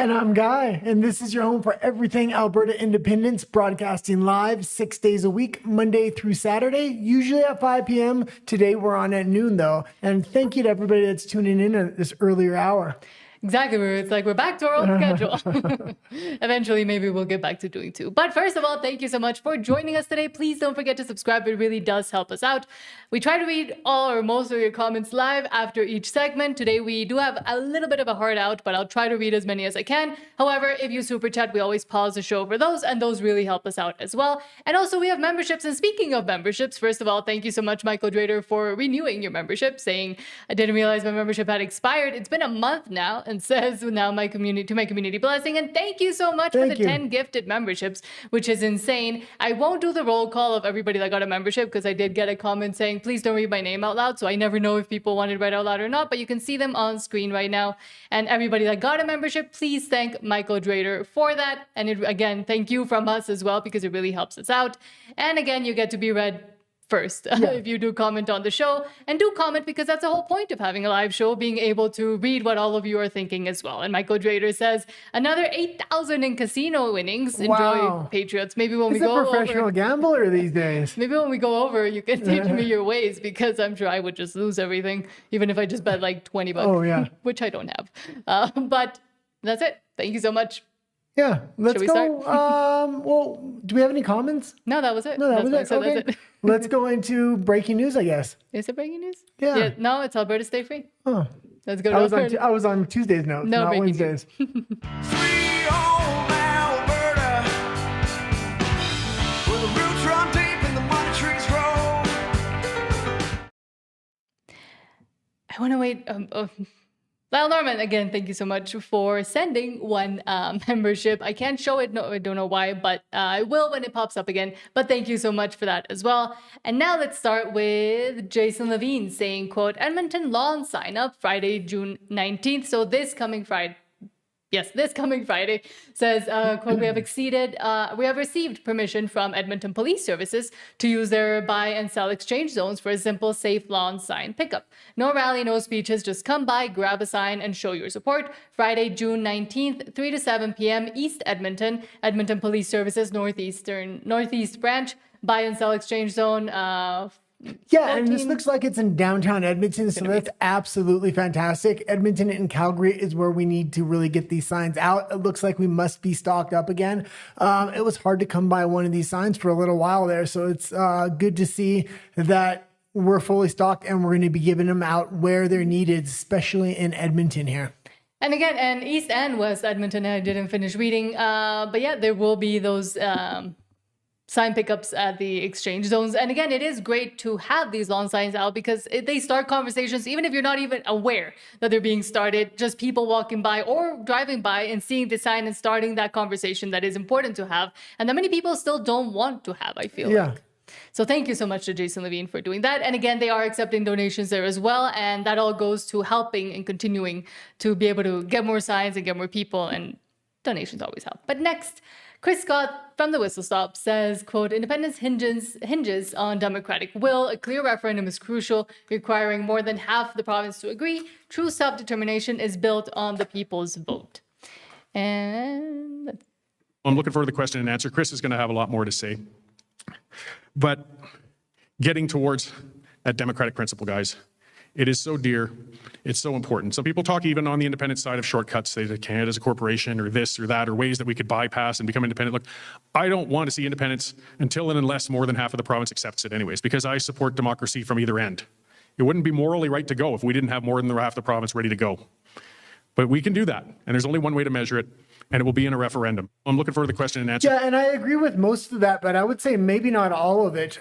And I'm Guy, and this is your home for everything Alberta independence, broadcasting live 6 days a week, Monday through Saturday, usually at 5 p.m. Today we're on at noon, though. And thank you to everybody that's tuning in at this earlier hour. Exactly. It's like we're back to our old schedule. Eventually, maybe we'll get back to doing two. But first of all, thank you so much for joining us today. Please don't forget to subscribe. It really does help us out. We try to read all or most of your comments live after each segment. Today, we do have a little bit of a hard out, but I'll try to read as many as I can. However, if you super chat, we always pause the show for those, and those really help us out as well. And also, we have memberships. And speaking of memberships, first of all, thank you so much, Michael Drader, for renewing your membership, saying I didn't realize my membership had expired. It's been a month now, and says now my community blessing. And thank you so much for the 10 gifted memberships, which is insane. I won't do the roll call of everybody that got a membership because I did get a comment saying, please don't read my name out loud. So I never know if people wanted to read out loud or not, but you can see them on screen right now. And everybody that got a membership, please thank Michael Drader for that. And again, thank you from us as well, because it really helps us out. And again, you get to be read first if you do comment on the show, and do comment because that's the whole point of having a live show, being able to read what all of you are thinking as well. And Michael Drader says another 8,000 in casino winnings. Wow. Enjoy, Patriots. Maybe when He's we go a professional gambler these days. Maybe when we go over, you can teach me your ways, because I'm sure I would just lose everything, even if I just bet like $20. Oh yeah, which I don't have. But that's it. Thank you so much. Yeah, let's go. Well, do we have any comments? No, that was it. No, that was it. Okay. That's it. Let's go into breaking news, I guess. Is it breaking news? Yeah. No, it's Alberta Stay Free. Oh. Let's go to I was on Tuesday's notes, no, not Wednesdays. Free home Alberta, where the roots run deep and the money trees grow. I want to wait. Lyle Norman, again, thank you so much for sending one membership. I can't show it. No, I don't know why, but I will when it pops up again. But thank you so much for that as well. And now let's start with Jason Levine saying, quote, Edmonton lawn sign up Friday, June 19th. So this coming Friday. Yes, this coming Friday, says, quote, we have received permission from Edmonton Police Services to use their buy and sell exchange zones for a simple, safe lawn sign pickup. No rally, no speeches, just come by, grab a sign, and show your support. Friday, June 19th, 3 to 7 p.m., East Edmonton, Edmonton Police Services, Northeast Branch, buy and sell exchange zone, yeah, 14. And this looks like it's in downtown Edmonton, so that's absolutely fantastic. Edmonton and Calgary is where we need to really get these signs out. It looks like we must be stocked up again. It was hard to come by one of these signs for a little while there, so it's good to see that we're fully stocked and we're going to be giving them out where they're needed, especially in Edmonton here. And again, and East and West Edmonton, I didn't finish reading, but yeah, there will be those sign pickups at the exchange zones. And again, it is great to have these lawn signs out because they start conversations, even if you're not even aware that they're being started, just people walking by or driving by and seeing the sign and starting that conversation that is important to have. And that many people still don't want to have, I feel like. So thank you so much to Jason Levine for doing that. And again, they are accepting donations there as well. And that all goes to helping and continuing to be able to get more signs and get more people, and donations always help. But next, Chris Scott from the Whistle Stop says, quote, independence hinges on democratic will. A clear referendum is crucial, requiring more than half the province to agree. True self-determination is built on the people's vote. And I'm looking forward to the question and answer. Chris is going to have a lot more to say. But getting towards that democratic principle, guys, it is so dear. It's so important. Some people talk even on the independent side of shortcuts, say that Canada's a corporation or this or that, or ways that we could bypass and become independent. Look, I don't want to see independence until and unless more than half of the province accepts it anyways, because I support democracy from either end. It wouldn't be morally right to go if we didn't have more than half the province ready to go. But we can do that. And there's only one way to measure it, and it will be in a referendum. I'm looking forward to the question and answer. Yeah, and I agree with most of that, but I would say maybe not all of it.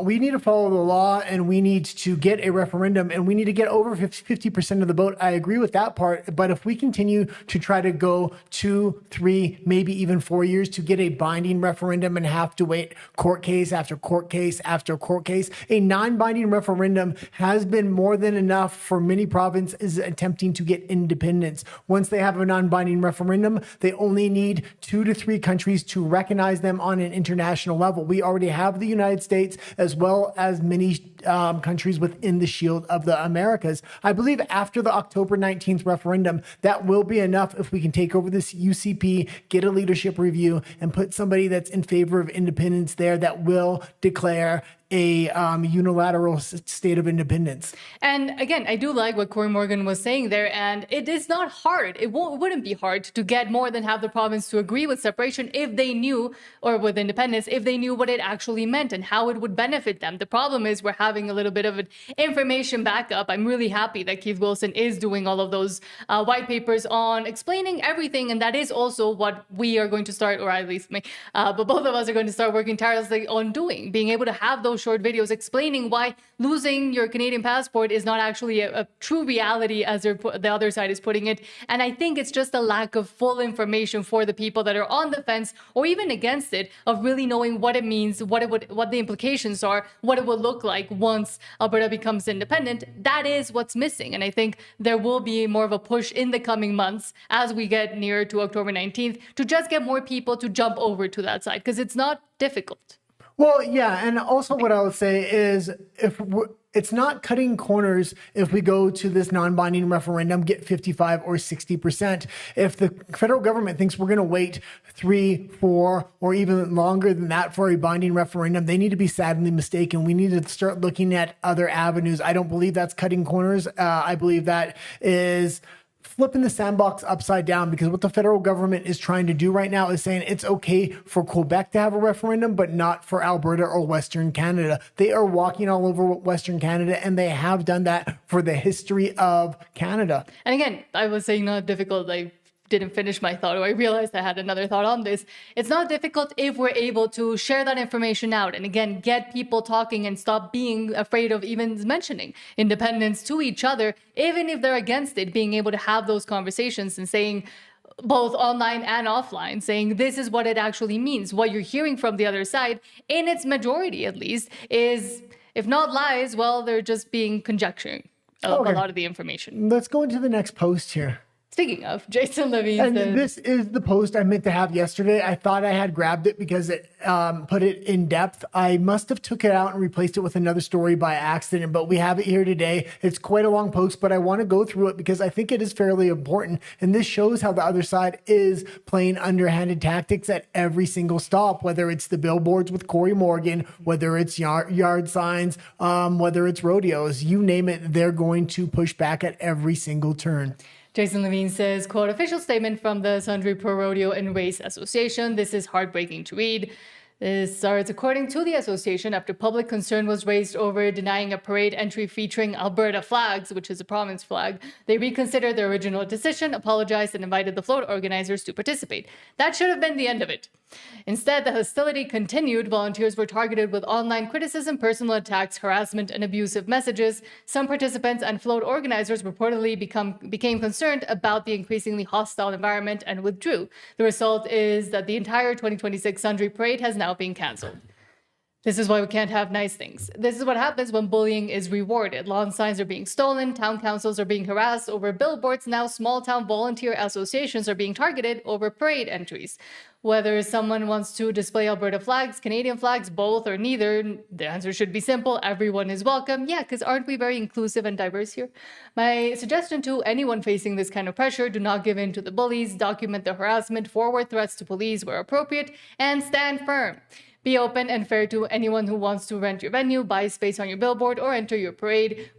We need to follow the law, and we need to get a referendum, and we need to get over 50% of the vote. I agree with that part, but if we continue to try to go 2, 3, maybe even 4 years to get a binding referendum and have to wait court case after court case after court case, a non-binding referendum has been more than enough for many provinces attempting to get independence. Once they have a non-binding referendum, they only need 2 to 3 countries to recognize them on an international level. We already have the United States as well as many countries within the shield of the Americas. I believe after the October 19th referendum, that will be enough if we can take over this UCP, get a leadership review, and put somebody that's in favor of independence there that will declare a unilateral state of independence. And again, I do like what Corey Morgan was saying there, and it is not hard. It wouldn't be hard to get more than half the province to agree with separation if they knew, or with independence, if they knew what it actually meant and how it would benefit them. The problem is we're having a little bit of an information backup. I'm really happy that Keith Wilson is doing all of those white papers on explaining everything, and that is also what we are going to start, or at least me, but both of us are going to start working tirelessly on doing, being able to have those short videos explaining why losing your Canadian passport is not actually a true reality as the other side is putting it. And I think it's just a lack of full information for the people that are on the fence or even against it, of really knowing what it means, what the implications are, what it will look like once Alberta becomes independent. That is what's missing. And I think there will be more of a push in the coming months as we get nearer to October 19th to just get more people to jump over to that side, because it's not difficult. Well, yeah, and also what I would say is it's not cutting corners if we go to this non-binding referendum, get 55 or 60%. If the federal government thinks we're going to wait 3, 4, or even longer than that for a binding referendum, they need to be sadly mistaken. We need to start looking at other avenues. I don't believe that's cutting corners. I believe that is flipping the sandbox upside down, because what the federal government is trying to do right now is saying it's okay for Quebec to have a referendum, but not for Alberta or Western Canada. They are walking all over Western Canada, and they have done that for the history of Canada. And again, I was saying not difficult. I didn't finish my thought, or I realized I had another thought on this. It's not difficult if we're able to share that information out and again get people talking and stop being afraid of even mentioning independence to each other, even if they're against it, being able to have those conversations and saying, both online and offline, saying this is what it actually means. What you're hearing from the other side, in its majority at least, is, if not lies, well, they're just being conjecturing a lot of the information. Let's go into the next post here. Speaking of, Jason Levine And says, this is the post I meant to have yesterday. I thought I had grabbed it because it put it in depth. I must have took it out and replaced it with another story by accident, but we have it here today. It's quite a long post, but I want to go through it because I think it is fairly important. And this shows how the other side is playing underhanded tactics at every single stop, whether it's the billboards with Corey Morgan, whether it's yard signs, whether it's rodeos, you name it, they're going to push back at every single turn. Jason Levine says, quote, official statement from the Sundry Pro Rodeo and Race Association. This is heartbreaking to read. This starts, according to the association, after public concern was raised over denying a parade entry featuring Alberta flags, which is a province flag. They reconsidered their original decision, apologized, and invited the float organizers to participate. That should have been the end of it. Instead, the hostility continued. Volunteers were targeted with online criticism, personal attacks, harassment, and abusive messages. Some participants and float organizers reportedly became concerned about the increasingly hostile environment and withdrew. The result is that the entire 2026 Sundry Parade has now been canceled. This is why we can't have nice things. This is what happens when bullying is rewarded. Lawn signs are being stolen, town councils are being harassed over billboards, now small town volunteer associations are being targeted over parade entries. Whether someone wants to display Alberta flags, Canadian flags, both or neither, the answer should be simple. Everyone is welcome. Yeah, because aren't we very inclusive and diverse here? My suggestion to anyone facing this kind of pressure, do not give in to the bullies, document the harassment, forward threats to police where appropriate, and stand firm. Be open and fair to anyone who wants to rent your venue, buy space on your billboard, or enter your parade.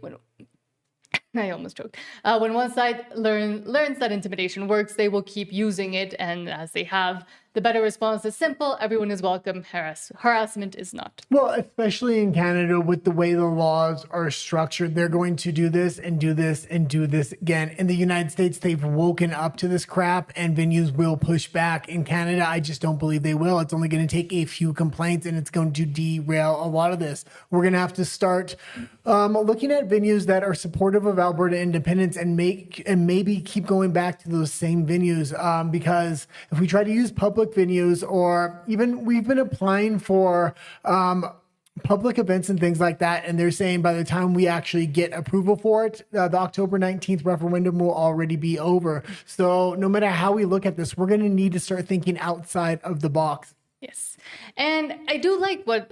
I almost choked. When one side learns that intimidation works, they will keep using it, and as they have, the better response is simple. Everyone is welcome. Harassment is not. Well, especially in Canada, with the way the laws are structured, they're going to do this and do this and do this again. In the United States, they've woken up to this crap, and venues will push back. In Canada, I just don't believe they will. It's only going to take a few complaints, and it's going to derail a lot of this. We're going to have to start looking at venues that are supportive of Alberta independence and maybe keep going back to those same venues, because if we try to use public venues, or even we've been applying for public events and things like that, and they're saying by the time we actually get approval for it, the October 19th referendum will already be over. So no matter how we look at this, we're going to need to start thinking outside of the box. Yes. And I do like what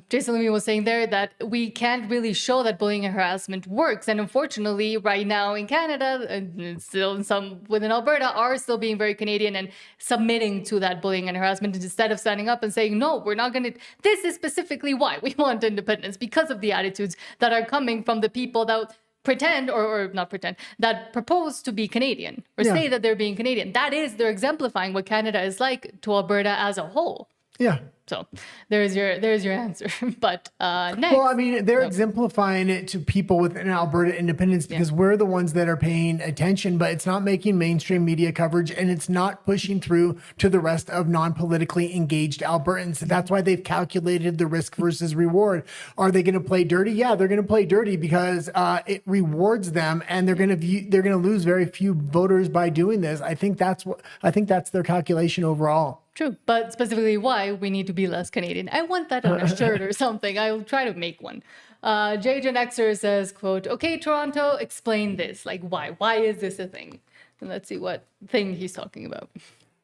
Jason Levine was saying there, that we can't really show that bullying and harassment works. And unfortunately, right now in Canada, and still some within Alberta, are still being very Canadian and submitting to that bullying and harassment instead of standing up and saying, no, we're not going to. This is specifically why we want independence, because of the attitudes that are coming from the people that pretend or not pretend, that propose to be Canadian or say that they're being Canadian. They're exemplifying what Canada is like to Alberta as a whole. Yeah. So there's your answer. But next. Well, I mean, they're exemplifying it to people within Alberta independence because we're the ones that are paying attention, but it's not making mainstream media coverage and it's not pushing through to the rest of non-politically engaged Albertans. That's why they've calculated the risk versus reward. Are they going to play dirty? Yeah, they're going to play dirty because it rewards them, and they're going to lose very few voters by doing this. I think that's their calculation overall. True, but specifically why we need to be less Canadian. I want that on a shirt or something. I'll try to make one. J. Gen Xer says, quote, okay, Toronto, explain this. Like, why? Why is this a thing? And let's see what thing he's talking about.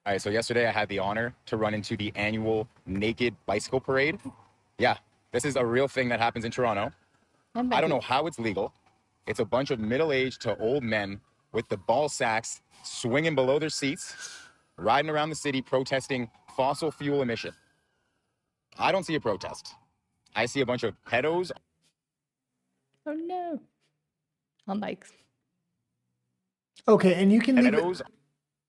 All right, so yesterday I had the honor to run into the annual Naked Bicycle Parade. Yeah, this is a real thing that happens in Toronto. I don't know how it's legal. It's a bunch of middle-aged to old men with the ball sacks swinging below their seats, riding around the city protesting fossil fuel emission. I don't see a protest. I see a bunch of pedos. Oh no. On bikes. Okay, and you can leave Pedos.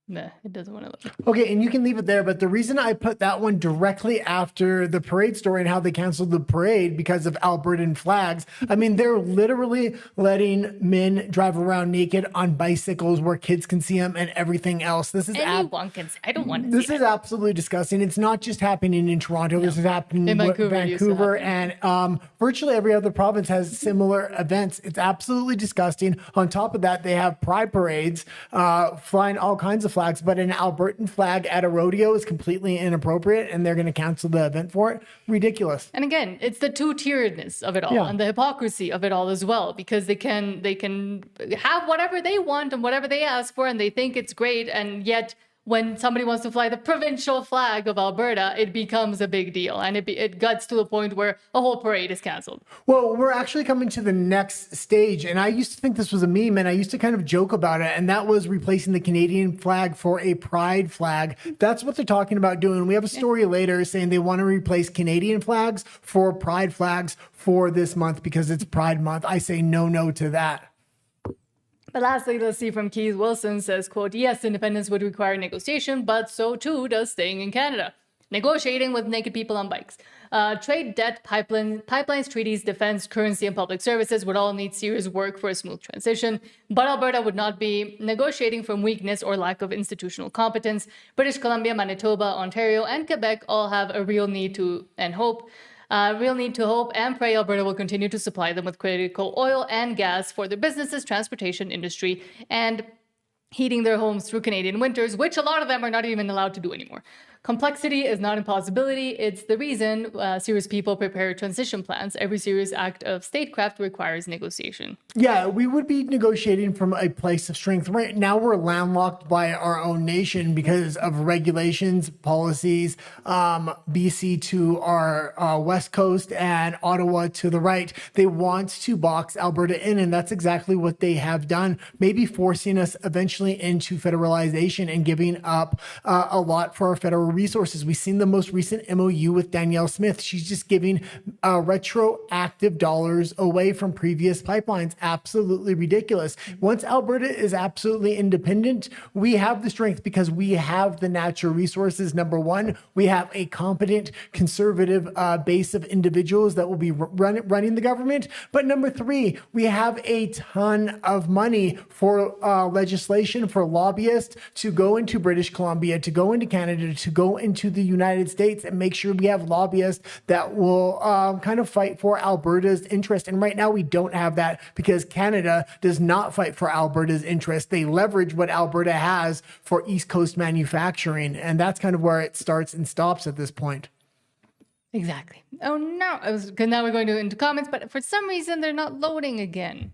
Nah, it doesn't want to look. Okay, and you can leave it there, but the reason I put that one directly after the parade story and how they canceled the parade because of Albertan flags, I mean, they're literally letting men drive around naked on bicycles where kids can see them and everything else. This is Anyone can see. I don't want to this see is it. absolutely disgusting. It's not just happening in Toronto. This is happening In in Vancouver, it used to Vancouver and virtually every other province has similar events. It's absolutely disgusting. On top of that, they have pride parades, flying all kinds of flags, but an Albertan flag at a rodeo is completely inappropriate, and they're going to cancel the event for it. Ridiculous. And again, it's the two-tieredness of it all and the hypocrisy of it all as well, because they can have whatever they want and whatever they ask for, and they think it's great, and yet when somebody wants to fly the provincial flag of Alberta, it becomes a big deal, and it gets to the point where a whole parade is canceled. Well, we're actually coming to the next stage, and I used to think this was a meme, and I used to kind of joke about it, and that was replacing the Canadian flag for a pride flag. That's what they're talking about doing. We have a story later saying they want to replace Canadian flags for pride flags for this month because it's Pride Month. I say no to that. But lastly, let's see from Keith Wilson says, quote, yes, independence would require negotiation, but so too does staying in Canada. Negotiating with naked people on bikes. Trade, debt, pipelines, treaties, defense, currency, and public services would all need serious work for a smooth transition. But Alberta would not be negotiating from weakness or lack of institutional competence. British Columbia, Manitoba, Ontario, and Quebec all have a real need to hope and pray Alberta will continue to supply them with critical oil and gas for their businesses, transportation industry, and heating their homes through Canadian winters, which a lot of them are not even allowed to do anymore. Complexity is not impossibility. It's the reason serious people prepare transition plans. Every serious act of statecraft requires negotiation. Yeah, we would be negotiating from a place of strength. Right now, we're landlocked by our own nation because of regulations, policies, BC to our west coast and Ottawa to the right. They want to box Alberta in, and that's exactly what they have done, maybe forcing us eventually into federalization and giving up a lot for our federal resources. We've seen the most recent MOU with Danielle Smith. She's just giving retroactive dollars away from previous pipelines. Absolutely ridiculous. Once Alberta is absolutely independent, we have the strength because we have the natural resources. Number one, we have a competent conservative base of individuals that will be running the government. But number three, we have a ton of money for legislation for lobbyists to go into British Columbia, to go into Canada, to go into the United States and make sure we have lobbyists that will kind of fight for Alberta's interest. And right now we don't have that because Canada does not fight for Alberta's interest. They leverage what Alberta has for East Coast manufacturing. And that's kind of where it starts and stops at this point. Exactly. Oh no, now we're going into comments, but for some reason they're not loading again.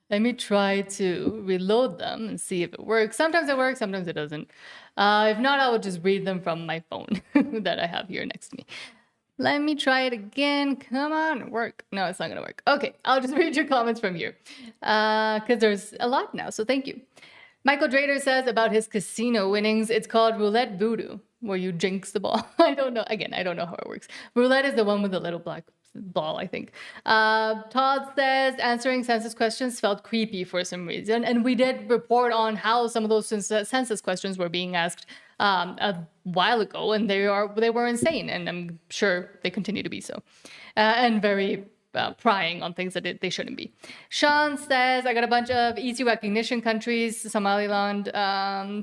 Let me try to reload them and see if it works. Sometimes it works, sometimes it doesn't. If not, I will just read them from my phone that I have here next to me. Let me try it again. Come on, work. No, it's not going to work. Okay, I'll just read your comments from here because there's a lot now, so thank you. Michael Drader says about his casino winnings, it's called roulette voodoo, where you jinx the ball. I don't know. Again, I don't know how it works. Roulette is the one with the little black ball, I think. Todd says answering census questions felt creepy for some reason. And we did report on how some of those census questions were being asked a while ago, and they were insane. And I'm sure they continue to be so. And very prying on things that they shouldn't be. Sean says, I got a bunch of easy recognition countries: Somaliland,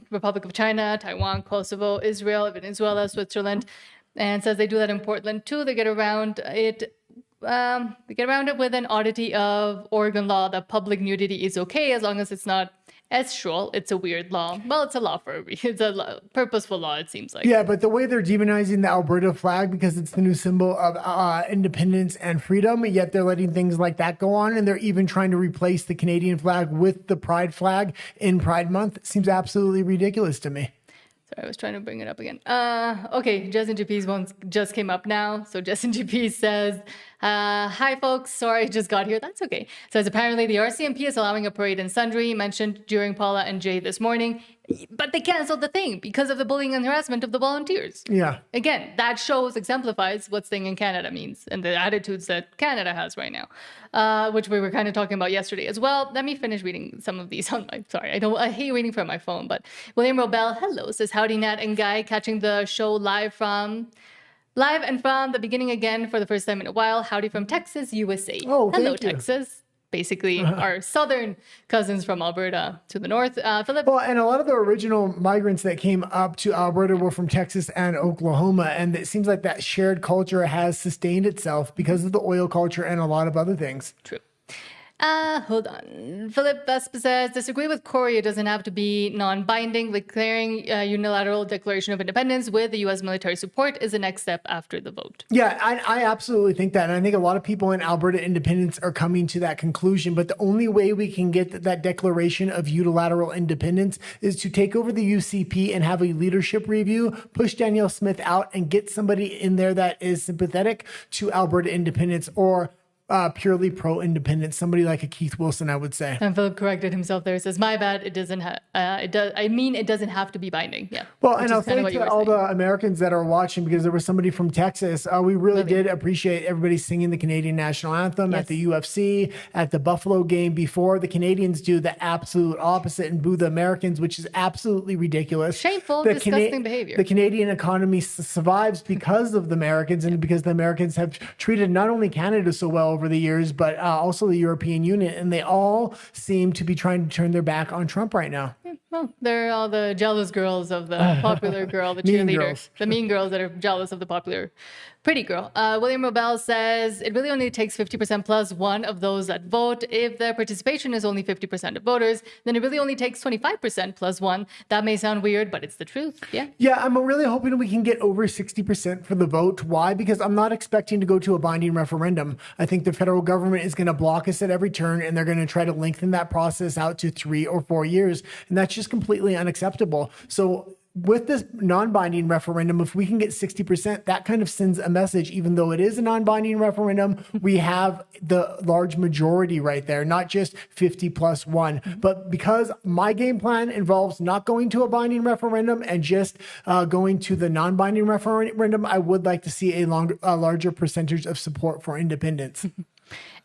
Republic of China, Taiwan, Kosovo, Israel, Venezuela, Switzerland, and says they do that in Portland too. They get around it. They get around it with an oddity of Oregon law that public nudity is okay as long as it's not estual. It's a weird law. Well, it's a law for a reason. It's a purposeful law, it seems like. Yeah, but the way they're demonizing the Alberta flag because it's the new symbol of independence and freedom, yet they're letting things like that go on, and they're even trying to replace the Canadian flag with the Pride flag in Pride Month. It seems absolutely ridiculous to me. Sorry, I was trying to bring it up again. Okay, Justin GP's one just came up now. So Justin GP says, hi folks, sorry, I just got here. That's okay. Says apparently the RCMP is allowing a parade in Sundre, mentioned during Paula and Jay this morning, but they canceled the thing because of the bullying and harassment of the volunteers. Yeah. Again, that exemplifies what staying in Canada means and the attitudes that Canada has right now, which we were kind of talking about yesterday as well. Let me finish reading some of these on my, sorry, I hate reading from my phone, but William Robel, hello, says howdy Nat and Guy, catching the show live and from the beginning again for the first time in a while. Howdy from Texas, USA. Oh, hello, thank you. Texas. Basically, our southern cousins from Alberta to the north. Philip. Well, and a lot of the original migrants that came up to Alberta were from Texas and Oklahoma. And it seems like that shared culture has sustained itself because of the oil culture and a lot of other things. True. Hold on. Philip Vespa says, disagree with Corey. It doesn't have to be non-binding. Declaring unilateral declaration of independence with the U.S. military support is the next step after the vote. Yeah, I absolutely think that. And I think a lot of people in Alberta independence are coming to that conclusion. But the only way we can get that declaration of unilateral independence is to take over the UCP and have a leadership review, push Danielle Smith out and get somebody in there that is sympathetic to Alberta independence or purely pro-independence, somebody like a Keith Wilson, I would say. And Philip corrected himself there. Says, my bad, it doesn't it doesn't have to be binding. Yeah. Well, and I'll say to all the Americans that are watching, because there was somebody from Texas, we really did appreciate everybody singing the Canadian national anthem at the UFC, at the Buffalo game before. The Canadians do the absolute opposite and boo the Americans, which is absolutely ridiculous. Shameful, disgusting behavior. The Canadian economy survives because of the Americans and because the Americans have treated not only Canada so well over the years, but also the European Union, and they all seem to be trying to turn their back on Trump right now. Yeah, well, they're all the jealous girls of the popular girl, the cheerleader, the mean girls that are jealous of the popular pretty girl. William Robel says it really only takes 50% plus one of those that vote. If the participation is only 50% of voters, then it really only takes 25% plus one. That may sound weird, but it's the truth. Yeah. Yeah, I'm really hoping we can get over 60% for the vote. Why? Because I'm not expecting to go to a binding referendum. I think the federal government is going to block us at every turn, and they're going to try to lengthen that process out to 3 or 4 years. And that's just completely unacceptable. So with this non-binding referendum, if we can get 60%, that kind of sends a message. Even though it is a non-binding referendum, we have the large majority right there, not just 50 plus one. But because my game plan involves not going to a binding referendum and just going to the non-binding referendum, I would like to see a larger percentage of support for independence.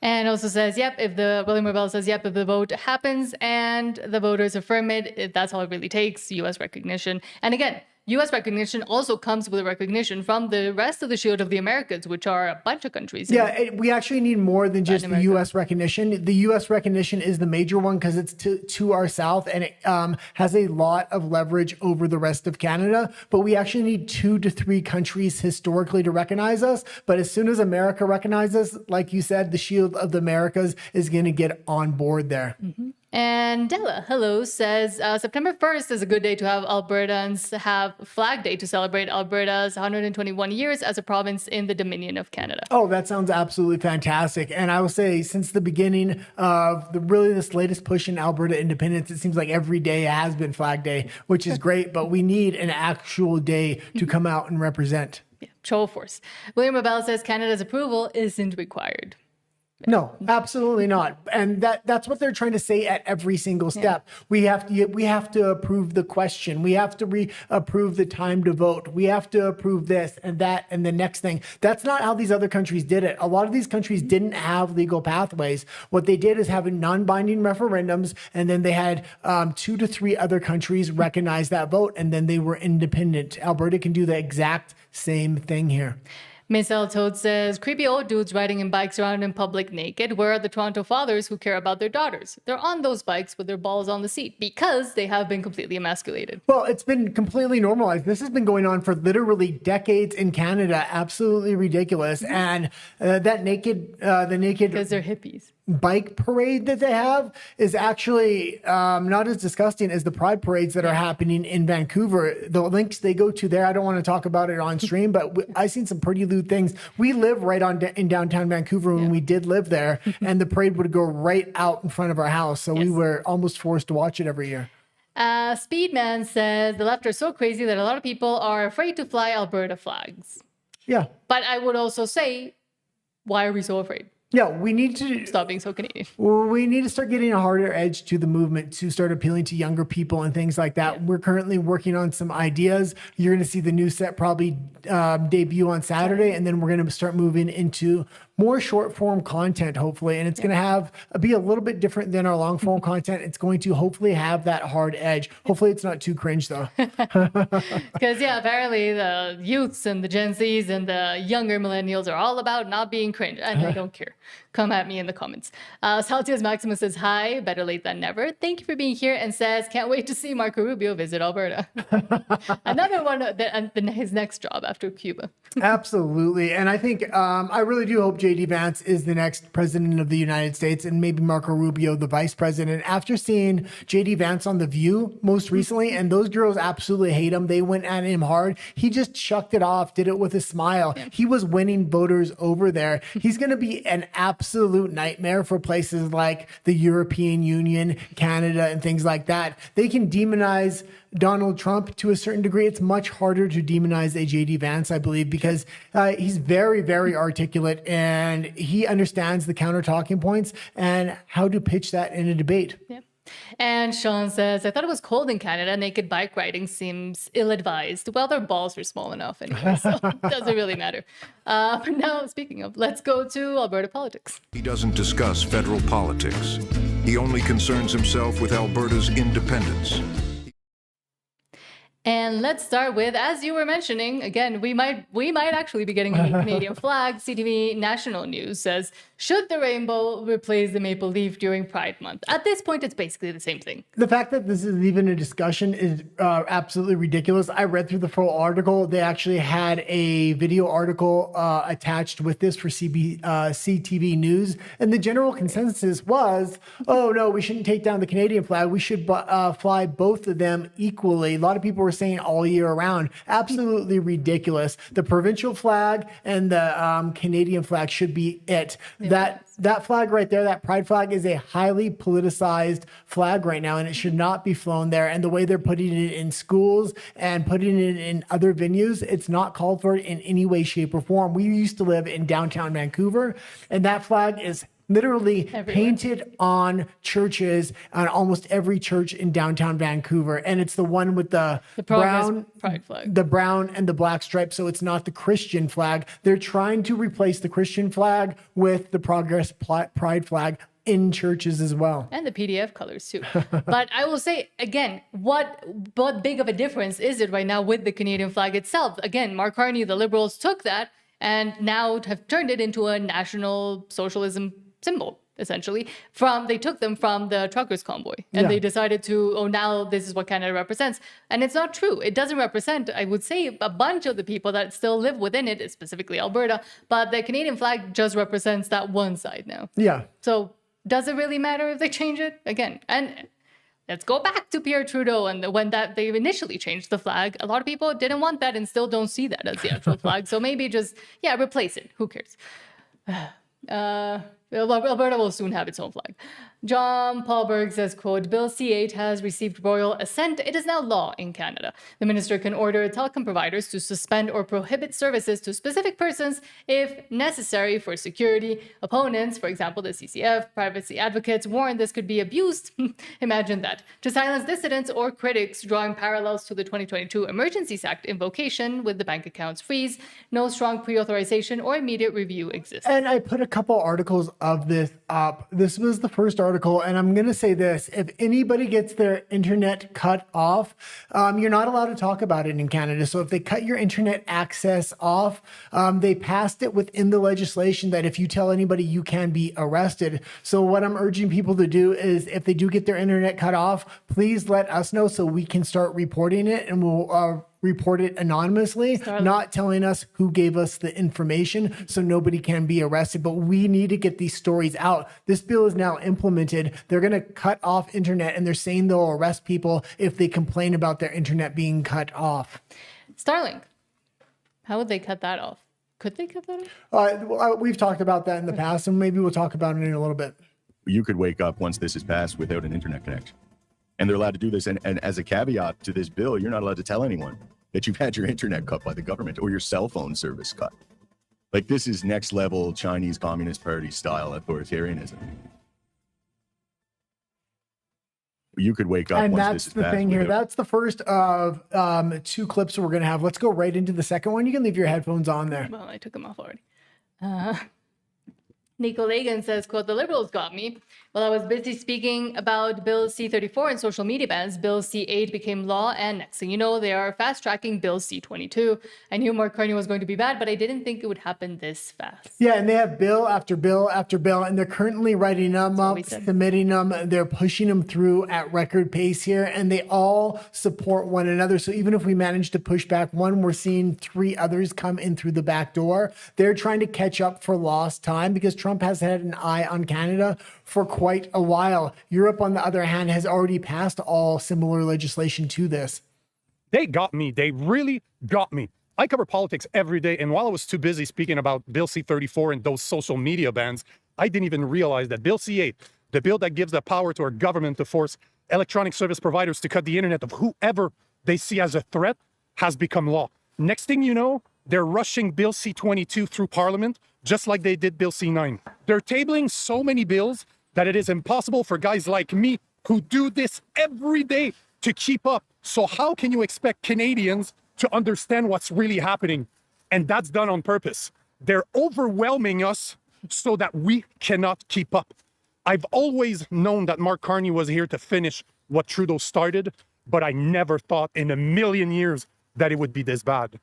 And also says, yep, if William Robel says, yep, if the vote happens and the voters affirm it, that's all it really takes, U.S. recognition. And again, U.S. recognition also comes with a recognition from the rest of the Shield of the Americas, which are a bunch of countries. Yeah, we actually need more than just the U.S. recognition. The U.S. recognition is the major one because it's to our south, and it has a lot of leverage over the rest of Canada. But we actually need 2 to 3 countries historically to recognize us. But as soon as America recognizes, like you said, the Shield of the Americas is going to get on board there. Mm-hmm. And Della, hello, says September 1st is a good day to have Albertans have Flag Day to celebrate Alberta's 121 years as a province in the Dominion of Canada. Oh, that sounds absolutely fantastic. And I will say, since the beginning of this latest push in Alberta independence, it seems like every day has been Flag Day, which is great, but we need an actual day to come out and represent. Yeah, show of force. William Abel says Canada's approval isn't required. No, absolutely not. And that's what they're trying to say at every single step. Yeah. We have to approve the question. We have to approve the time to vote. We have to approve this and that and the next thing. That's not how these other countries did it. A lot of these countries didn't have legal pathways. What they did is have non-binding referendums, and then they had 2 to 3 other countries recognize that vote, and then they were independent. Alberta can do the exact same thing here. Maisel Toad says, creepy old dudes riding in bikes around in public naked. Where are the Toronto fathers who care about their daughters? They're on those bikes with their balls on the seat because they have been completely emasculated. Well, it's been completely normalized. This has been going on for literally decades in Canada. Absolutely ridiculous. And the naked Because they're hippies. Bike parade that they have is actually not as disgusting as the pride parades that are happening in Vancouver. The links they go to there, I don't want to talk about it on stream, but I've seen some pretty lewd things. We live right in downtown Vancouver when we did live there, and the parade would go right out in front of our house. So we were almost forced to watch it every year. Speedman says the left are so crazy that a lot of people are afraid to fly Alberta flags. Yeah. But I would also say, why are we so afraid? Yeah, we need to stop being so Canadian. We need to start getting a harder edge to the movement to start appealing to younger people and things like that. Yeah. We're currently working on some ideas. You're going to see the new set probably debut on Saturday, and then we're going to start moving into more short form content, hopefully. And it's going to be a little bit different than our long form content. It's going to hopefully have that hard edge. Hopefully it's not too cringe though. Because apparently the youths and the Gen Zs and the younger millennials are all about not being cringe. And I don't care. Come at me in the comments. Saltius Maximus says, hi, better late than never. Thank you for being here, and says, can't wait to see Marco Rubio visit Alberta. Another one, his next job after Cuba. Absolutely. And I think, I really do hope J.D. Vance is the next president of the United States, and maybe Marco Rubio, the vice president. After seeing J.D. Vance on The View most recently, and those girls absolutely hate him. They went at him hard. He just chucked it off, did it with a smile. Yeah. He was winning voters over there. He's going to be an absolute nightmare for places like the European Union, Canada, and things like that. They can demonize Donald Trump to a certain degree. It's much harder to demonize a J.D. Vance, I believe, because he's very, very articulate, and he understands the counter talking points and how to pitch that in a debate. Yeah. And Sean says, I thought it was cold in Canada. Naked bike riding seems ill-advised. Well, their balls are small enough anyway, so it doesn't really matter. But now, speaking of, let's go to Alberta Politics. He doesn't discuss federal politics. He only concerns himself with Alberta's independence. And let's start with, as you were mentioning, again, we might actually be getting a Canadian flag. CTV National News says, should the rainbow replace the maple leaf during Pride Month? At this point, it's basically the same thing. The fact that this is even a discussion is absolutely ridiculous. I read through the full article. They actually had a video article attached with this for CTV News. And the general consensus was, oh, no, we shouldn't take down the Canadian flag. We should fly both of them equally. A lot of people were saying all year around. Absolutely ridiculous. The provincial flag and the Canadian flag should be it. That flag right there, that pride flag, is a highly politicized flag right now, and it should not be flown there. And the way they're putting it in schools and putting it in other venues, it's not called for in any way, shape, or form. We used to live in downtown Vancouver, and that flag is literally painted on churches, on almost every church in downtown Vancouver. And it's the one with the brown pride flag, the brown and the black stripe. So it's not the Christian flag. They're trying to replace the Christian flag with the Progress pride flag in churches as well. And the PDF colors too. But I will say again, what big of a difference is it right now with the Canadian flag itself? Again, Mark Carney, the Liberals took that and now have turned it into a national socialism symbol, essentially. They took them from the truckers' convoy, and they decided to, now this is what Canada represents. And it's not true. It doesn't represent, I would say, a bunch of the people that still live within it, specifically Alberta, but the Canadian flag just represents that one side now. Yeah. So does it really matter if they change it? Again, and let's go back to Pierre Trudeau and when they initially changed the flag. A lot of people didn't want that and still don't see that as the actual flag. So maybe just, replace it. Who cares? Alberta will soon have its own flag. John Paulberg says, quote, Bill C-8 has received royal assent. It is now law in Canada. The minister can order telecom providers to suspend or prohibit services to specific persons if necessary for security. Opponents, for example, the CCF, privacy advocates, warn this could be abused. Imagine that. To silence dissidents or critics, drawing parallels to the 2022 Emergencies Act invocation with the bank accounts freeze. No strong pre-authorization or immediate review exists. And I put a couple articles of this up. This was the first article, and I'm going to say this. If anybody gets their internet cut off, you're not allowed to talk about it in Canada. So if they cut your internet access off, they passed it within the legislation that if you tell anybody, you can be arrested. So what I'm urging people to do is if they do get their internet cut off, please let us know so we can start reporting it, and we'll report it anonymously, not telling us who gave us the information so nobody can be arrested. But we need to get these stories out. This bill is now implemented. They're going to cut off internet, and they're saying they'll arrest people if they complain about their internet being cut off. Starlink. How would they cut that off? Could they cut that off? We've talked about that in the past, and maybe we'll talk about it in a little bit. You could wake up once this is passed without an internet connection. And they're allowed to do this. And as a caveat to this bill, you're not allowed to tell anyone that you've had your internet cut by the government or your cell phone service cut. Like, this is next level Chinese Communist Party style authoritarianism. You could wake up and once that's this is the passed thing here. without- That's the first of two clips we're going to have. Let's go right into the second one. You can leave your headphones on there. Well, I took them off already. Nico Lagan says, quote, the Liberals got me. While I was busy speaking about Bill C-34 and social media bans, Bill C-8 became law, and next thing you know, they are fast-tracking Bill C-22. I knew Mark Carney was going to be bad, but I didn't think it would happen this fast. Yeah, and they have bill after bill after bill, and they're currently writing them up, submitting them. They're pushing them through at record pace here, and they all support one another. So even if we manage to push back one, we're seeing three others come in through the back door. They're trying to catch up for lost time because Trump has had an eye on Canada for quite a while. Europe, on the other hand, has already passed all similar legislation to this. They got me. They really got me. I cover politics every day, and while I was too busy speaking about Bill C-34 and those social media bans, I didn't even realize that Bill C-8, the bill that gives the power to our government to force electronic service providers to cut the internet of whoever they see as a threat, has become law. Next thing you know, they're rushing Bill C-22 through Parliament, just like they did Bill C-9. They're tabling so many bills that it is impossible for guys like me who do this every day to keep up. So how can you expect Canadians to understand what's really happening? And that's done on purpose. They're overwhelming us so that we cannot keep up. I've always known that Mark Carney was here to finish what Trudeau started, but I never thought in a million years that it would be this bad.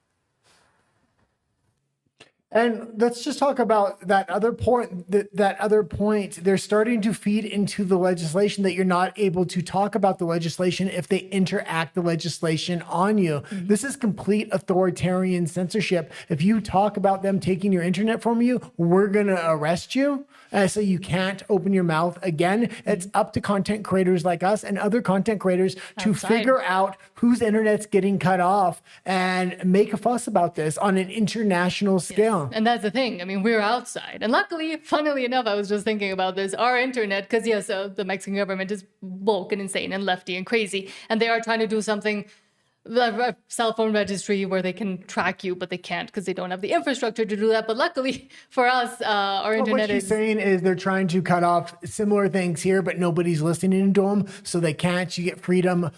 And let's just talk about that other point. That other point, they're starting to feed into the legislation that you're not able to talk about the legislation if they interact the legislation on you. Mm-hmm. This is complete authoritarian censorship. If you talk about them taking your internet from you, we're going to arrest you. So you can't open your mouth again. It's up to content creators like us and other content creators to figure out whose internet's getting cut off and make a fuss about this on an international scale. Yes. And that's the thing. I mean, we're outside. And luckily, funnily enough, I was just thinking about this. Our internet, because yes, the Mexican government is woke and insane and lefty and crazy. And they are trying to do something, a cell phone registry where they can track you, but they can't because they don't have the infrastructure to do that. But luckily for us, our internet what she's saying is they're trying to cut off similar things here, but nobody's listening to them, so they can't. You get freedom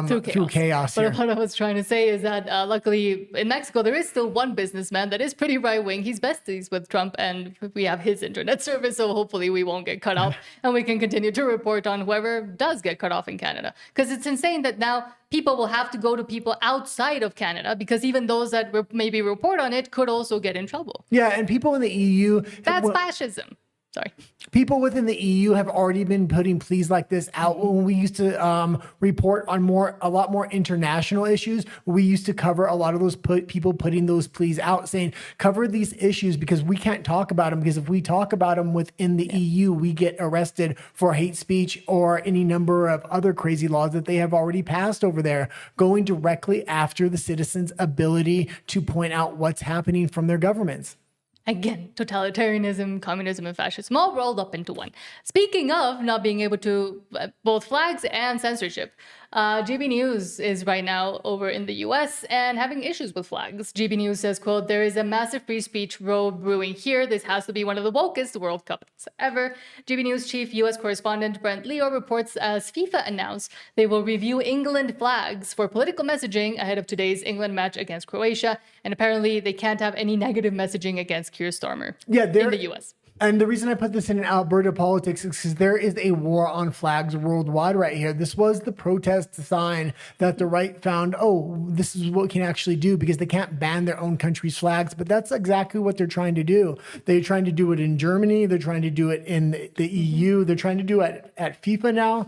through chaos here. But what I was trying to say is that luckily in Mexico, there is still one businessman that is pretty right-wing. He's besties with Trump, and we have his internet service, so hopefully we won't get cut off, and we can continue to report on whoever does get cut off in Canada. Because it's insane that now people will have to go to people outside of Canada because even those that maybe report on it could also get in trouble. Yeah, and people in the EU... That's fascism. Sorry. People within the EU have already been putting pleas like this out. When we used to report on a lot more international issues, we used to cover a lot of those people putting those pleas out, saying cover these issues because we can't talk about them, because if we talk about them within the EU, we get arrested for hate speech or any number of other crazy laws that they have already passed over there, going directly after the citizens' ability to point out what's happening from their governments. Again, totalitarianism, communism, and fascism all rolled up into one. Speaking of not being able to, both flags and censorship, GB News is right now over in the US and having issues with flags. GB News says, quote, "There is a massive free speech row brewing here. This has to be one of the wokest World Cups ever." GB News chief US correspondent Brent Leo reports as FIFA announced they will review England flags for political messaging ahead of today's England match against Croatia. And apparently they can't have any negative messaging against Keir Starmer in the US. And the reason I put this in Alberta Politics is because there is a war on flags worldwide right here. This was the protest sign that the right found, oh, this is what we can actually do, because they can't ban their own country's flags. But that's exactly what they're trying to do. They're trying to do it in Germany. They're trying to do it in the EU. They're trying to do it at FIFA now.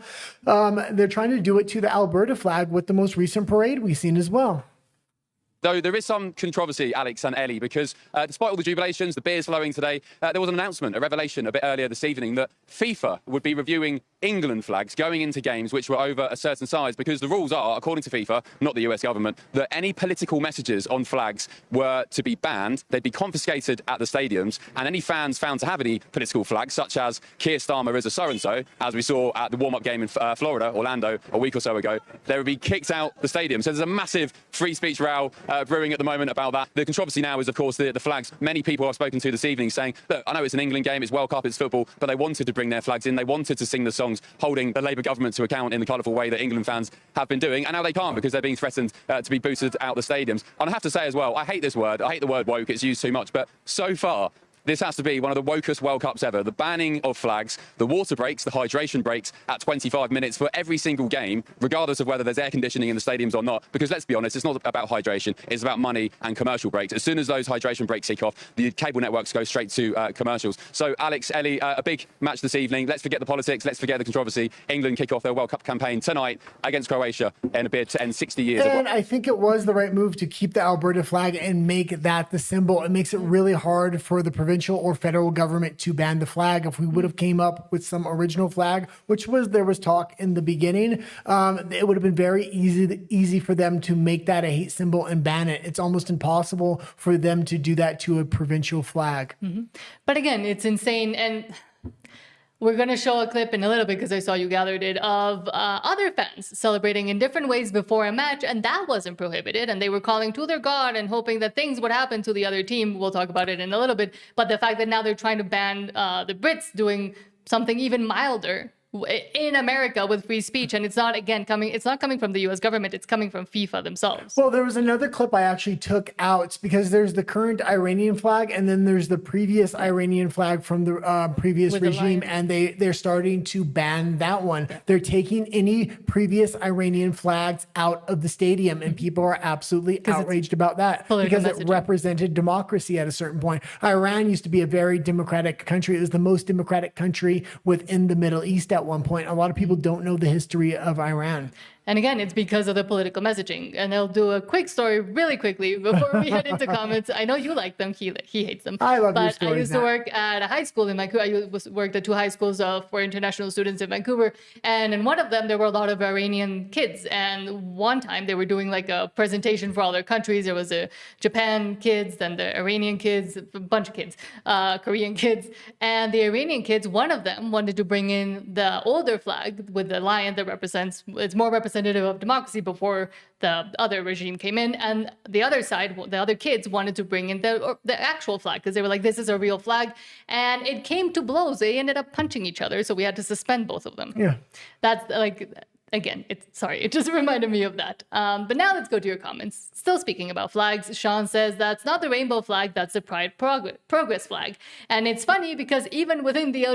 They're trying to do it to the Alberta flag with the most recent parade we've seen as well. Though there is some controversy, Alex and Ellie, because despite all the jubilations, the beers flowing today, there was an announcement, a revelation a bit earlier this evening that FIFA would be reviewing England flags going into games which were over a certain size, because the rules are, according to FIFA, not the US government, that any political messages on flags were to be banned, they'd be confiscated at the stadiums, and any fans found to have any political flags, such as Keir Starmer is a so-and-so, as we saw at the warm-up game in Florida, Orlando, a week or so ago, they would be kicked out the stadium. So there's a massive free speech row brewing at the moment about that. The controversy now is, of course, the flags. Many people I've spoken to this evening saying, look, I know it's an England game, it's World Cup, it's football, but they wanted to bring their flags in. They wanted to sing the songs holding the Labour government to account in the colourful way that England fans have been doing, and now they can't because they're being threatened to be booted out the stadiums. And I have to say as well, I hate this word. I hate the word woke. It's used too much. But so far, this has to be one of the wokest World Cups ever. The banning of flags, the water breaks, the hydration breaks at 25 minutes for every single game, regardless of whether there's air conditioning in the stadiums or not. Because let's be honest, it's not about hydration. It's about money and commercial breaks. As soon as those hydration breaks kick off, the cable networks go straight to commercials. So, Alex, Ellie, a big match this evening. Let's forget the politics. Let's forget the controversy. England kick off their World Cup campaign tonight against Croatia in a bid to end 60 years. And I think it was the right move to keep the Alberta flag and make that the symbol. It makes it really hard for the provincial or federal government to ban the flag. If we would have came up with some original flag, which there was talk in the beginning, it would have been very easy for them to make that a hate symbol and ban it. It's almost impossible for them to do that to a provincial flag. Mm-hmm. But again, it's insane. And we're going to show a clip in a little bit, because I saw you gathered it, of other fans celebrating in different ways before a match, and that wasn't prohibited. And they were calling to their God and hoping that things would happen to the other team. We'll talk about it in a little bit. But the fact that now they're trying to ban the Brits doing something even milder in America with free speech, and it's not coming from the US government, it's coming from FIFA themselves. Well, there was another clip I actually took out, because there's the current Iranian flag and then there's the previous Iranian flag from the previous With the regime, lion. and they're starting to ban that one. They're taking any previous Iranian flags out of the stadium, and people are absolutely outraged about that, because it messaging. represented democracy at a certain point. Iran used to be a very democratic country. It was the most democratic country within the Middle East at one point. A lot of people don't know the history of Iran. And again, it's because of the political messaging. And I'll do a quick story really quickly before we head into comments. I know you like them. He hates them. I love your But stories, I used to Nat. work at a high school in Vancouver. Worked at two high schools for international students in Vancouver. And in one of them, there were a lot of Iranian kids. And one time they were doing like a presentation for all their countries. There was a Japan kids, then the Iranian kids, a bunch of kids, Korean kids. And the Iranian kids, one of them wanted to bring in the older flag with the lion that it's more representative of democracy before the other regime came in, and the other side, the other kids, wanted to bring in the actual flag, because they were like, this is a real flag, and it came to blows. They ended up punching each other, so we had to suspend both of them. Yeah. That's like, again, it just reminded me of that. But now let's go to your comments. Still speaking about flags, Sean says that's not the rainbow flag, that's the Pride Progress flag. And it's funny because even within the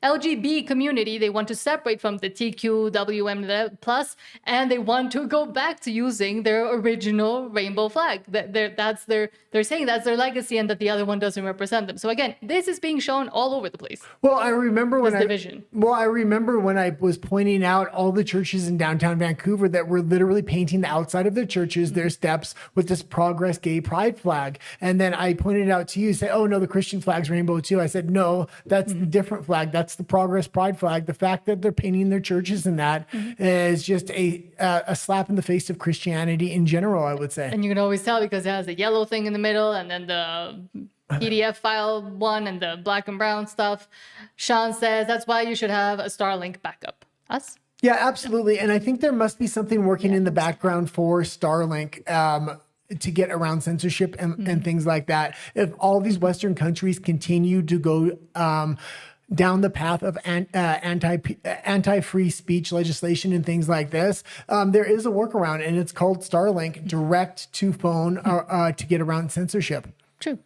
LGB community, they want to separate from the TQWM+, and they want to go back to using their original rainbow flag. They're saying that's their legacy and that the other one doesn't represent them. So again, this is being shown all over the place. Well, I remember when I remember when I was pointing out all the churches in downtown Vancouver that were literally painting the outside of their churches, their steps, with this Progress Gay Pride flag. And then I pointed out to you, say, oh no, the Christian flag's rainbow too. I said, no, that's the different flag. That's the Progress Pride flag. The fact that they're painting their churches in that is just a slap in the face of Christianity in general, I would say. And you can always tell because it has a yellow thing in the middle and then the PDF file one and the black and brown stuff. Sean says that's why you should have a Starlink backup. Us? Yeah, absolutely. And I think there must be something working in the background for Starlink to get around censorship and things like that. If all these Western countries continue to go down the path of anti-free speech legislation and things like this, there is a workaround, and it's called Starlink, direct to phone to get around censorship. True.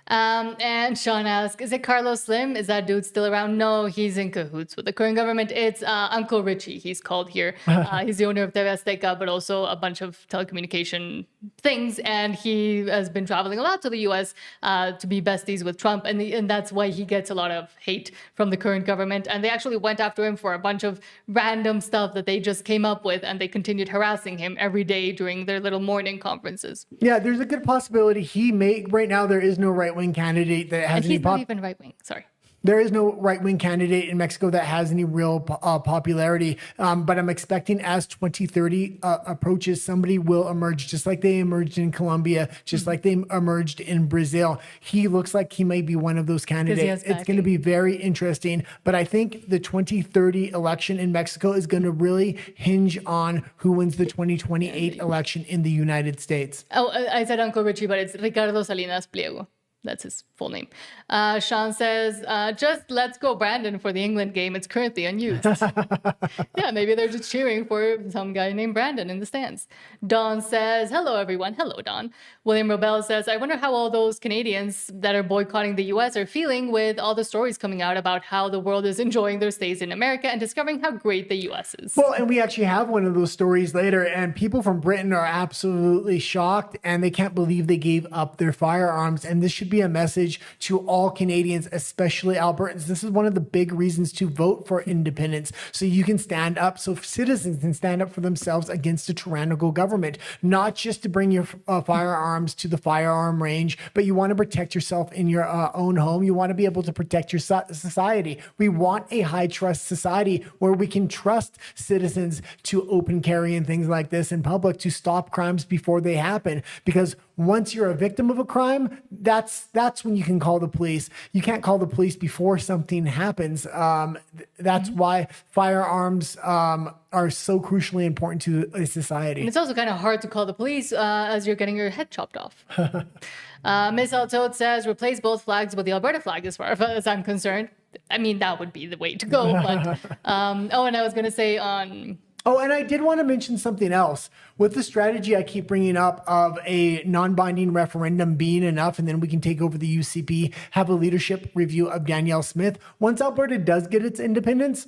And Sean asks, is it Carlos Slim? Is that dude still around? No, he's in cahoots with the current government. It's Uncle Richie, he's called here. He's the owner of TV Azteca, but also a bunch of telecommunication things. And he has been traveling a lot to the US to be besties with Trump. And that's why he gets a lot of hate from the current government. And they actually went after him for a bunch of random stuff that they just came up with. And they continued harassing him every day during their little morning conferences. Yeah, there's a good possibility he may, right now there is no right-wing candidate that has and he's not even right-wing, sorry. There is no right-wing candidate in Mexico that has any real popularity, but I'm expecting as 2030 approaches, somebody will emerge, just like they emerged in Colombia, just like they emerged in Brazil. He looks like he may be one of those candidates. It's going to be very interesting, but I think the 2030 election in Mexico is going to really hinge on who wins the 2028 election in the United States. Oh, I said Uncle Richie, but it's Ricardo Salinas Pliego. That's his full name. Sean says, just let's go Brandon for the England game. It's currently unused. Yeah, maybe they're just cheering for some guy named Brandon in the stands. Don says, hello, everyone. Hello, Don. William Robel says, I wonder how all those Canadians that are boycotting the U.S. are feeling with all the stories coming out about how the world is enjoying their stays in America and discovering how great the U.S. is. Well, and we actually have one of those stories later, and people from Britain are absolutely shocked, and they can't believe they gave up their firearms. And this should be a message to all Canadians, especially Albertans. This is one of the big reasons to vote for independence, so you can stand up, so citizens can stand up for themselves against a tyrannical government, not just to bring your firearms to the firearm range, but you want to protect yourself in your own home. You want to be able to protect your society. We want a high trust society where we can trust citizens to open carry and things like this in public to stop crimes before they happen, because once you're a victim of a crime, that's when you can call the police. You can't call the police before something happens. That's why firearms are so crucially important to a society. And it's also kind of hard to call the police as you're getting your head chopped off. Miss Altoad says, replace both flags with the Alberta flag as far as I'm concerned. I mean, that would be the way to go. But and I was going to say on... Oh, and I did want to mention something else. With the strategy I keep bringing up of a non-binding referendum being enough, and then we can take over the UCP, have a leadership review of Danielle Smith. Once Alberta does get its independence,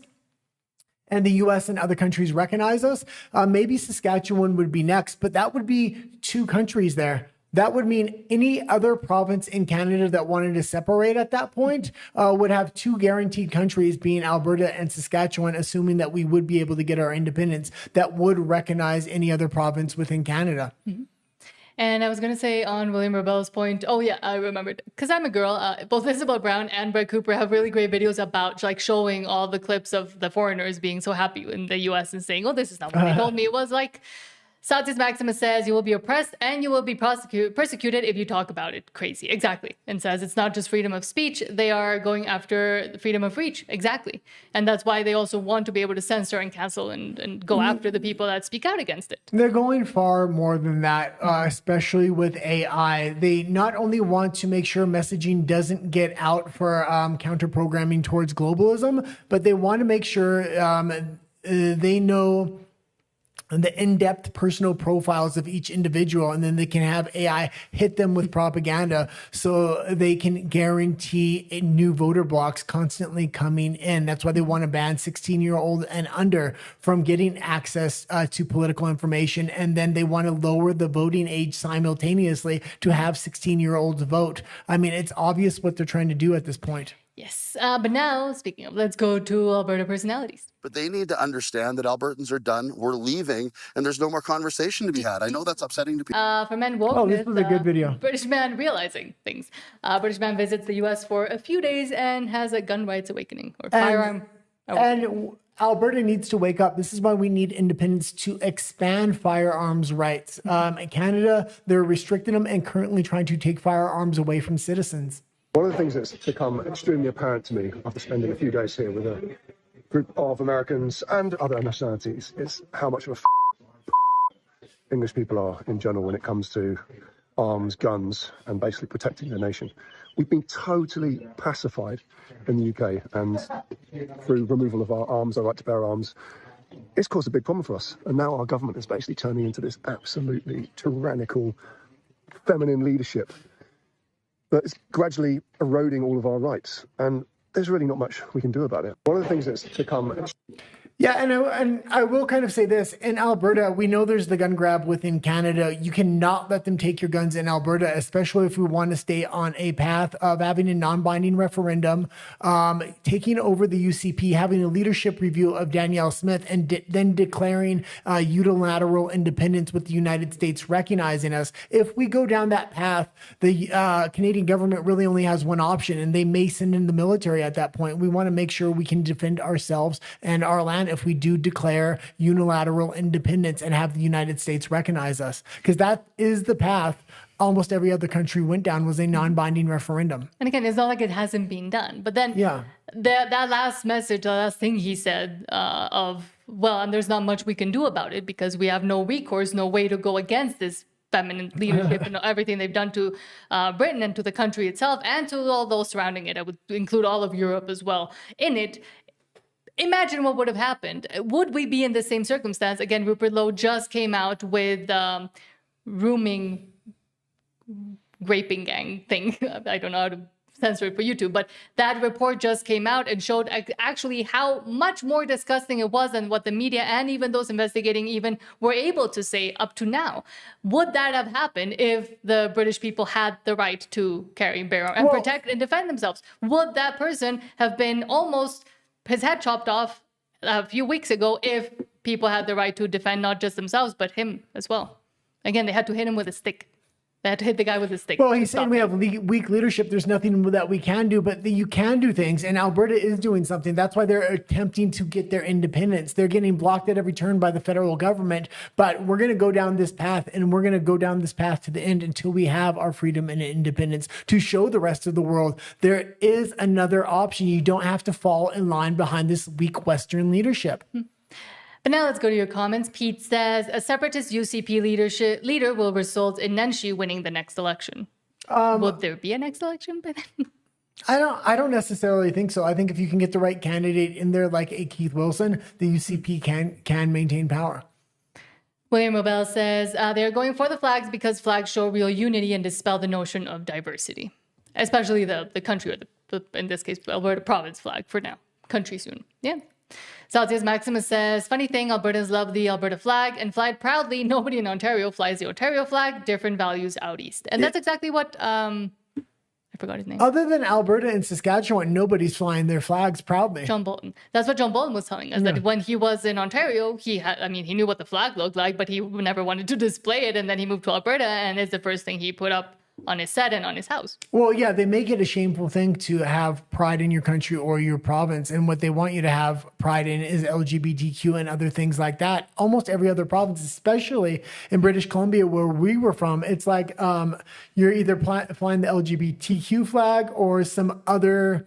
and the U.S. and other countries recognize us, maybe Saskatchewan would be next, but that would be two countries there. That would mean any other province in Canada that wanted to separate at that point would have two guaranteed countries, being Alberta and Saskatchewan, assuming that we would be able to get our independence, that would recognize any other province within Canada. Mm-hmm. And I was going to say on William Rebel's point, oh yeah, I remembered, because I'm a girl, both Isabel Brown and Brett Cooper have really great videos about like showing all the clips of the foreigners being so happy in the US and saying, oh, this is not what they told me. It was like... Satis Maximus says, you will be oppressed and you will be persecuted if you talk about it. Crazy. Exactly. And says it's not just freedom of speech. They are going after freedom of reach. Exactly. And that's why they also want to be able to censor and cancel and go after the people that speak out against it. They're going far more than that, especially with AI. They not only want to make sure messaging doesn't get out for counter-programming towards globalism, but they want to make sure they know the in-depth personal profiles of each individual, and then they can have AI hit them with propaganda so they can guarantee new voter blocks constantly coming in. That's why they want to ban 16-year-old and under from getting access to political information, and then they want to lower the voting age simultaneously to have 16-year-olds vote. I mean, it's obvious what they're trying to do at this point. Yes. But now, speaking of, let's go to Alberta Personalities. But they need to understand that Albertans are done. We're leaving, and there's no more conversation to be had. I know that's upsetting to people. For Men Wokeness, Oh, this was a good video. British man realizing things. British man visits the U.S. for a few days and has a gun rights awakening or firearm. And Alberta needs to wake up. This is why we need independence to expand firearms rights. In Canada, they're restricting them and currently trying to take firearms away from citizens. One of the things that's become extremely apparent to me after spending a few days here with a group of Americans and other nationalities is how much of a English people are in general when it comes to arms, guns, and basically protecting their nation. We've been totally pacified in the UK, and through removal of our arms, our right to bear arms, it's caused a big problem for us. And now our government is basically turning into this absolutely tyrannical, feminine leadership that's gradually eroding all of our rights. And there's really not much we can do about it. One of the things that's become... Yeah, and I will kind of say this. In Alberta, we know there's the gun grab within Canada. You cannot let them take your guns in Alberta, especially if we want to stay on a path of having a non-binding referendum, taking over the UCP, having a leadership review of Danielle Smith, and then declaring unilateral independence with the United States recognizing us. If we go down that path, the Canadian government really only has one option, and they may send in the military at that point. We want to make sure we can defend ourselves and our land if we do declare unilateral independence and have the United States recognize us, because that is the path almost every other country went down, was a non-binding referendum. And again, it's not like it hasn't been done. But then that last message, the last thing he said and there's not much we can do about it because we have no recourse, no way to go against this feminine leadership and everything they've done to Britain and to the country itself and to all those surrounding it. I would include all of Europe as well in it. Imagine what would have happened. Would we be in the same circumstance? Again, Rupert Lowe just came out with rooming, raping gang thing. I don't know how to censor it for YouTube, but that report just came out and showed actually how much more disgusting it was than what the media and even those investigating even were able to say up to now. Would that have happened if the British people had the right to carry and bear arms and protect and defend themselves? Would that person have been almost his head chopped off a few weeks ago if people had the right to defend not just themselves, but him as well? Again, they had to hit him with a stick. They had to hit the guy with a stick. Well, he's saying we have weak leadership. There's nothing that we can do, but you can do things. And Alberta is doing something. That's why they're attempting to get their independence. They're getting blocked at every turn by the federal government. But we're going to go down this path, and we're going to go down this path to the end until we have our freedom and independence to show the rest of the world there is another option. You don't have to fall in line behind this weak Western leadership. But now let's go to your comments. Pete says, a separatist UCP leader will result in Nenshi winning the next election. Will there be a next election by then? I don't necessarily think so. I think if you can get the right candidate in there, like a Keith Wilson, the UCP can maintain power. William Robel says, they're going for the flags because flags show real unity and dispel the notion of diversity, especially the country, or in this case, Alberta province flag for now. Country soon. Yeah. Celsius Maximus says, funny thing, Albertans love the Alberta flag and fly it proudly. Nobody in Ontario flies the Ontario flag. Different values out east. And that's exactly what, I forgot his name. Other than Alberta and Saskatchewan, nobody's flying their flags proudly. John Bolton. That's what John Bolton was telling us, that when he was in Ontario, he knew what the flag looked like, but he never wanted to display it. And then he moved to Alberta, and it's the first thing he put up on his set and on his house. Well, yeah, they make it a shameful thing to have pride in your country or your province. And what they want you to have pride in is LGBTQ and other things like that. Almost every other province, especially in British Columbia, where we were from, it's like you're either flying the LGBTQ flag or some other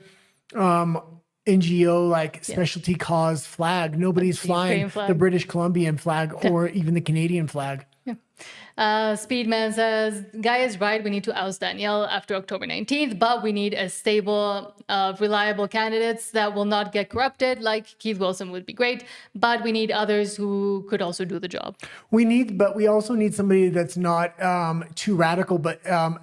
NGO, like specialty cause flag. Nobody's flying the British Columbian flag or even the Canadian flag. Yeah. Speedman says, Guy is right. We need to oust Danielle after October 19th, but we need a stable, reliable candidates that will not get corrupted. Like Keith Wilson would be great, but we need others who could also do the job. But we also need somebody that's not too radical, but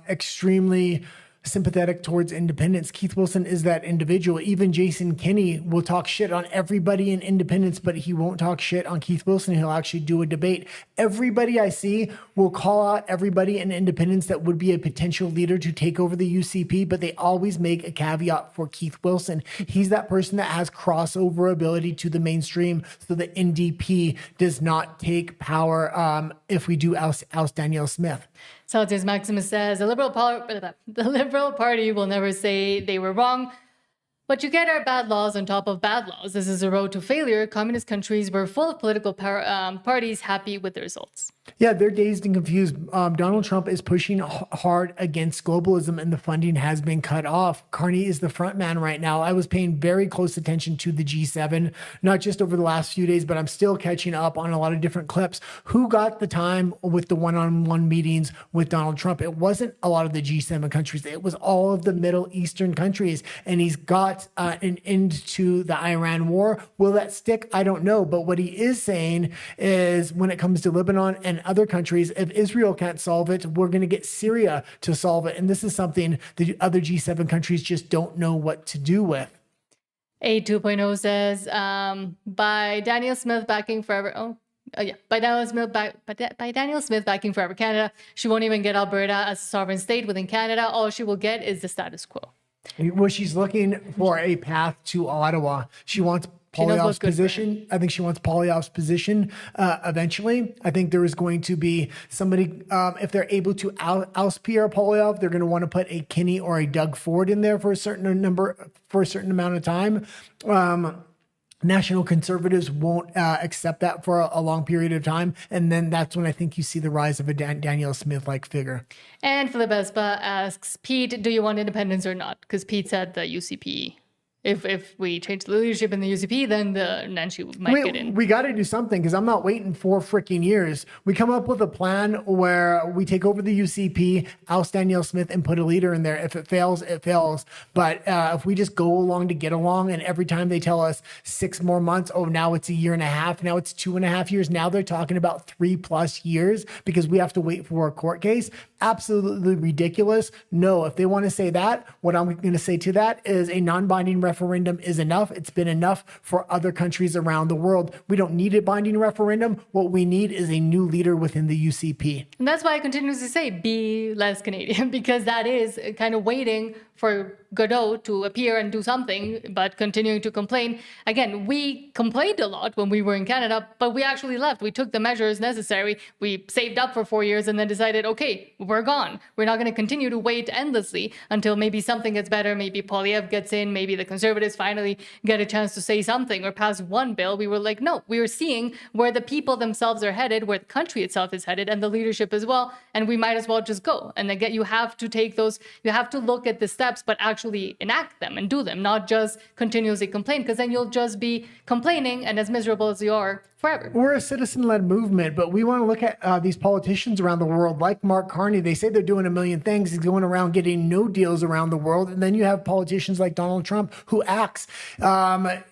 extremely sympathetic towards independence. Keith Wilson is that individual. Even Jason Kenney will talk shit on everybody in independence, but he won't talk shit on Keith Wilson. He'll actually do a debate. Everybody I see will call out everybody in independence that would be a potential leader to take over the UCP, but they always make a caveat for Keith Wilson. He's that person that has crossover ability to the mainstream, so the NDP does not take power if we do oust Danielle Smith. Celsius Maximus says, the Liberal Party will never say they were wrong. What you get are bad laws on top of bad laws. This is a road to failure. Communist countries were full of political parties happy with the results. Yeah, they're dazed and confused. Donald Trump is pushing hard against globalism, and the funding has been cut off. Carney is the front man right now. I was paying very close attention to the G7, not just over the last few days, but I'm still catching up on a lot of different clips. Who got the time with the one-on-one meetings with Donald Trump? It wasn't a lot of the G7 countries. It was all of the Middle Eastern countries, and he's got an end to the Iran war. Will that stick? I don't know. But what he is saying is when it comes to Lebanon and other countries, if Israel can't solve it, we're going to get Syria to solve it. And this is something the other G7 countries just don't know what to do with. A 2.0 says, by Daniel Smith backing forever. By Daniel Smith backing Forever Canada, she won't even get Alberta as a sovereign state within Canada. All she will get is the status quo. Well, she's looking for a path to Ottawa. She wants Poilievre's position. I think she wants Poilievre's position eventually. I think there is going to be somebody, if they're able to oust Pierre Poilievre, they're going to want to put a Kinney or a Doug Ford in there for a certain amount of time. National Conservatives won't accept that for a long period of time. And then that's when I think you see the rise of a Danielle Smith-like figure. And Philip Espa asks, Pete, do you want independence or not? Because Pete said the UCP. If we change the leadership in the UCP, then she might get in. We got to do something because I'm not waiting 4 freaking years. We come up with a plan where we take over the UCP, oust Danielle Smith, and put a leader in there. If it fails, it fails. But if we just go along to get along, and every time they tell us 6 more months, oh, now it's a year and a half, now it's 2.5 years, now they're talking about 3+ years because we have to wait for a court case. Absolutely ridiculous. No, if they want to say that, what I'm going to say to that is a non-binding referendum is enough. It's been enough for other countries around the world. We don't need a binding referendum. What we need is a new leader within the UCP. And that's why I continuously say be less Canadian, because that is kind of waiting for Godot to appear and do something, but continuing to complain. Again, we complained a lot when we were in Canada, but we actually left. We took the measures necessary. We saved up for 4 years and then decided, okay, we're gone. We're not going to continue to wait endlessly until maybe something gets better. Maybe Poilievre gets in. Maybe the Conservatives finally get a chance to say something or pass one bill. We were like, no, we were seeing where the people themselves are headed, where the country itself is headed, and the leadership as well. And we might as well just go. And again, you have to take those, you have to look at the steps, but actually enact them and do them, not just continuously complain, because then you'll just be complaining and as miserable as you are forever. We're a citizen-led movement, but we want to look at these politicians around the world like Mark Carney. They say they're doing a million things. He's going around getting no deals around the world. And then you have politicians like Donald Trump who acts.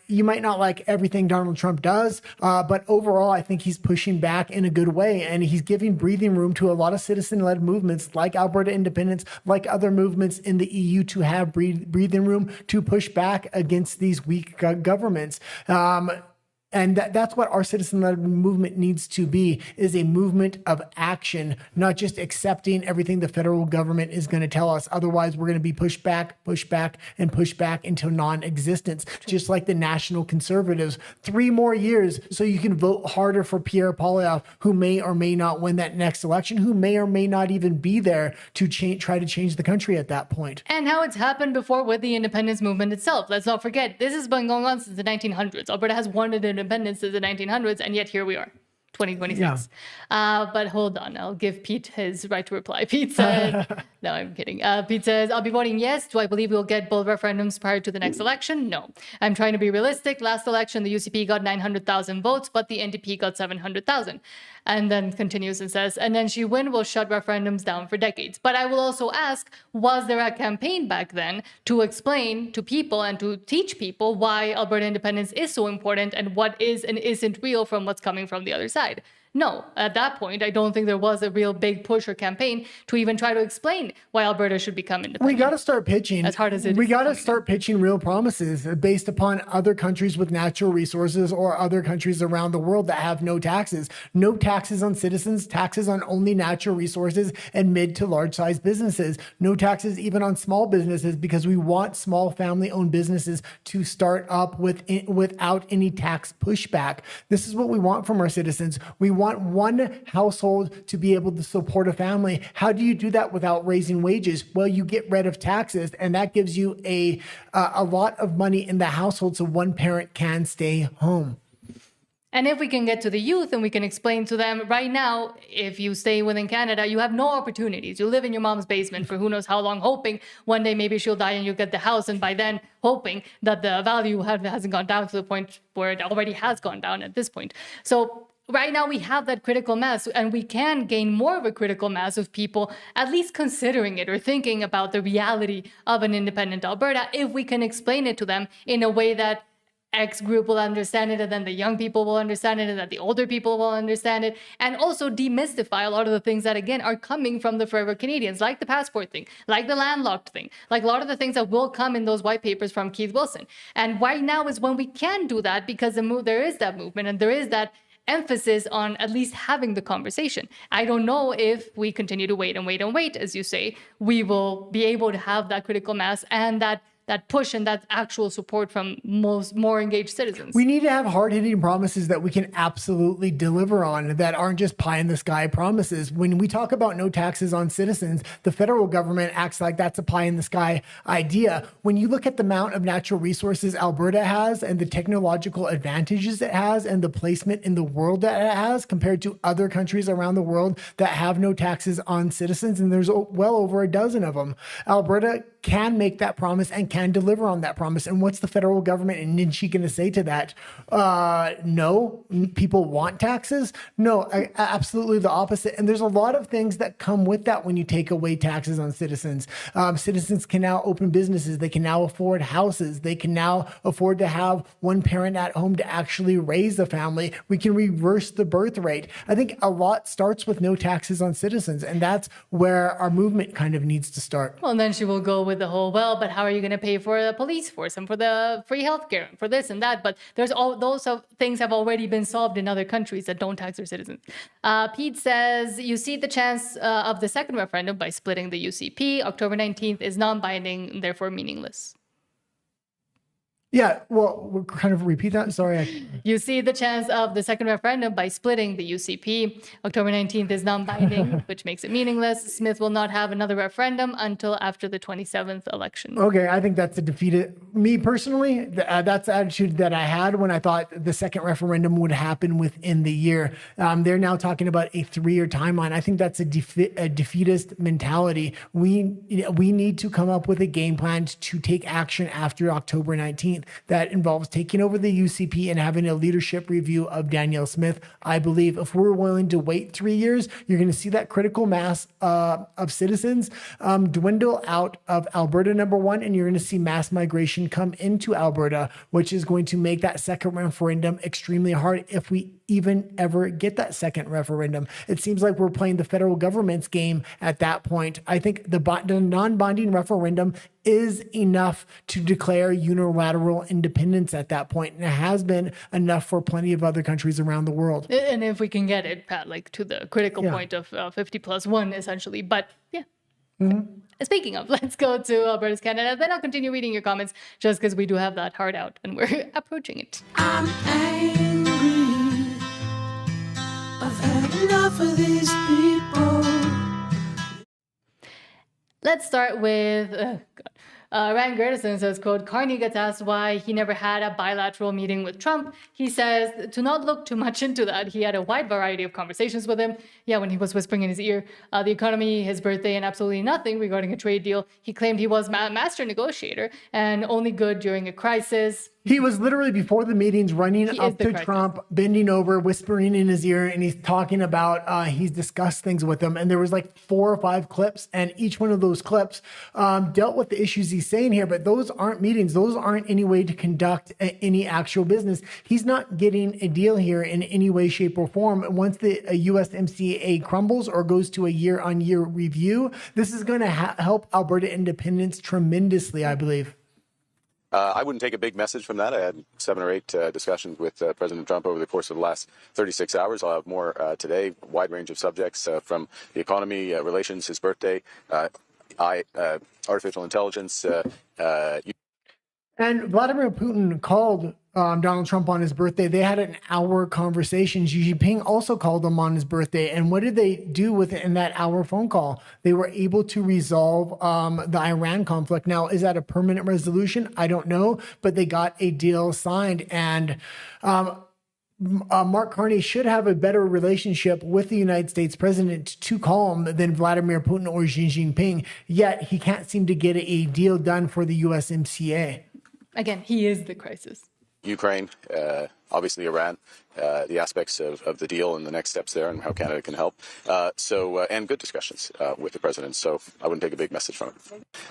You might not like everything Donald Trump does, but overall, I think he's pushing back in a good way. And he's giving breathing room to a lot of citizen-led movements like Alberta Independence, like other movements in the EU to have breathing room to push back against these weak governments. And that's what our citizen-led movement needs to be, is a movement of action, not just accepting everything the federal government is going to tell us. Otherwise, we're going to be pushed back, and pushed back into non-existence, just like the National Conservatives. 3 more years so you can vote harder for Pierre Poilievre, who may or may not win that next election, who may or may not even be there to try to change the country at that point. And how it's happened before with the independence movement itself. Let's not forget, this has been going on since the 1900s. Alberta has wanted independence since the 1900s, and yet here we are. 2026. But hold on, I'll give Pete his right to reply. Pete says, no, I'm kidding. Pete says, I'll be voting yes. Do I believe we'll get both referendums prior to the next election? No. I'm trying to be realistic. Last election, the UCP got 900,000 votes, but the NDP got 700,000. And then continues and says, and then she will shut referendums down for decades. But I will also ask, was there a campaign back then to explain to people and to teach people why Alberta independence is so important and what is and isn't real from what's coming from the other side? No, at that point, I don't think there was a real big push or campaign to even try to explain why Alberta should become independent. We got to start pitching. As hard as it is. We got to start pitching real promises based upon other countries with natural resources or other countries around the world that have no taxes. No taxes on citizens, taxes on only natural resources and mid to large size businesses. No taxes even on small businesses because we want small family owned businesses to start up without any tax pushback. This is what we want from our citizens. We want one household to be able to support a family. How do you do that without raising wages? Well, you get rid of taxes, and that gives you a lot of money in the household so one parent can stay home. And if we can get to the youth and we can explain to them right now, if you stay within Canada, you have no opportunities. You live in your mom's basement for who knows how long, hoping one day maybe she'll die and you'll get the house. And by then, hoping that the value hasn't gone down to the point where it already has gone down at this point. So right now we have that critical mass, and we can gain more of a critical mass of people at least considering it or thinking about the reality of an independent Alberta if we can explain it to them in a way that X group will understand it, and then the young people will understand it, and that the older people will understand it, and also demystify a lot of the things that, again, are coming from the Forever Canadians, like the passport thing, like the landlocked thing, like a lot of the things that will come in those white papers from Keith Wilson. And right now is when we can do that, because there is that movement and there is that emphasis on at least having the conversation. I don't know if we continue to wait and wait and wait, as you say, we will be able to have that critical mass and that push and that actual support from more engaged citizens. We need to have hard-hitting promises that we can absolutely deliver on, that aren't just pie-in-the-sky promises. When we talk about no taxes on citizens, the federal government acts like that's a pie-in-the-sky idea. When you look at the amount of natural resources Alberta has and the technological advantages it has and the placement in the world that it has compared to other countries around the world that have no taxes on citizens, and there's well over a dozen of them, Alberta can make that promise and can deliver on that promise. And what's the federal government and Ninchi going to say to that? No, people want taxes? No, absolutely the opposite. And there's a lot of things that come with that when you take away taxes on citizens. Citizens can now open businesses. They can now afford houses. They can now afford to have one parent at home to actually raise a family. We can reverse the birth rate. I think a lot starts with no taxes on citizens. And that's where our movement kind of needs to start. Well, and then she will go with the whole, well, but how are you going to pay for the police force and for the free healthcare and for this and that? But there's all those things have already been solved in other countries that don't tax their citizens. Pete says, you see the chance of the second referendum by splitting the UCP. October 19th is non-binding, therefore meaningless. Yeah, well, we'll kind of repeat that. Sorry. You see the chance of the second referendum by splitting the UCP. October 19th is non-binding, which makes it meaningless. Smith will not have another referendum until after the 27th election. Okay, I think that's a defeated. Me personally, that's the attitude that I had when I thought the second referendum would happen within the year. They're now talking about a 3-year timeline. I think that's a defeatist mentality. We need to come up with a game plan to take action after October 19th. That involves taking over the UCP and having a leadership review of Danielle Smith. I believe if we're willing to wait 3 years, you're going to see that critical mass of citizens dwindle out of Alberta, number one, and you're going to see mass migration come into Alberta, which is going to make that second referendum extremely hard if we even ever get that second referendum. It seems like we're playing the federal government's game at that point. I think the non-binding referendum is enough to declare unilateral independence at that point, and it has been enough for plenty of other countries around the world. And if we can get it, Pat, like to the critical point of 50+1, essentially. But yeah. Mm-hmm. Speaking of, let's go to Alberta's Canada. Then I'll continue reading your comments just because we do have that hard out and we're approaching it. I'm angry. I've had enough of these people. Let's start with Ryan Gertison says, quote, Carney gets asked why he never had a bilateral meeting with Trump. He says to not look too much into that. He had a wide variety of conversations with him. Yeah, when he was whispering in his ear, the economy, his birthday, and absolutely nothing regarding a trade deal. He claimed he was master negotiator and only good during a crisis. He was literally before the meetings running up to Trump, bending over, whispering in his ear, and he's talking about, he's discussed things with him. And there was like 4 or 5 clips, and each one of those clips dealt with the issues he's saying here. But those aren't meetings. Those aren't any way to conduct any actual business. He's not getting a deal here in any way, shape, or form. Once the USMCA crumbles or goes to a year-on-year review, this is going to help Alberta independence tremendously, I believe. I wouldn't take a big message from that. I had 7 or 8 discussions with President Trump over the course of the last 36 hours. I'll have more today, wide range of subjects from the economy, relations, his birthday, artificial intelligence. And Vladimir Putin called Donald Trump on his birthday. They had an hour conversation. Xi Jinping also called him on his birthday. And what did they do with it in that hour phone call? They were able to resolve the Iran conflict. Now, is that a permanent resolution? I don't know, but they got a deal signed. And Mark Carney should have a better relationship with the United States president to calm than Vladimir Putin or Xi Jinping. Yet he can't seem to get a deal done for the USMCA. Again, he is the crisis. Ukraine, obviously Iran, the aspects of the deal and the next steps there and how Canada can help. And good discussions with the president. So I wouldn't take a big message from it.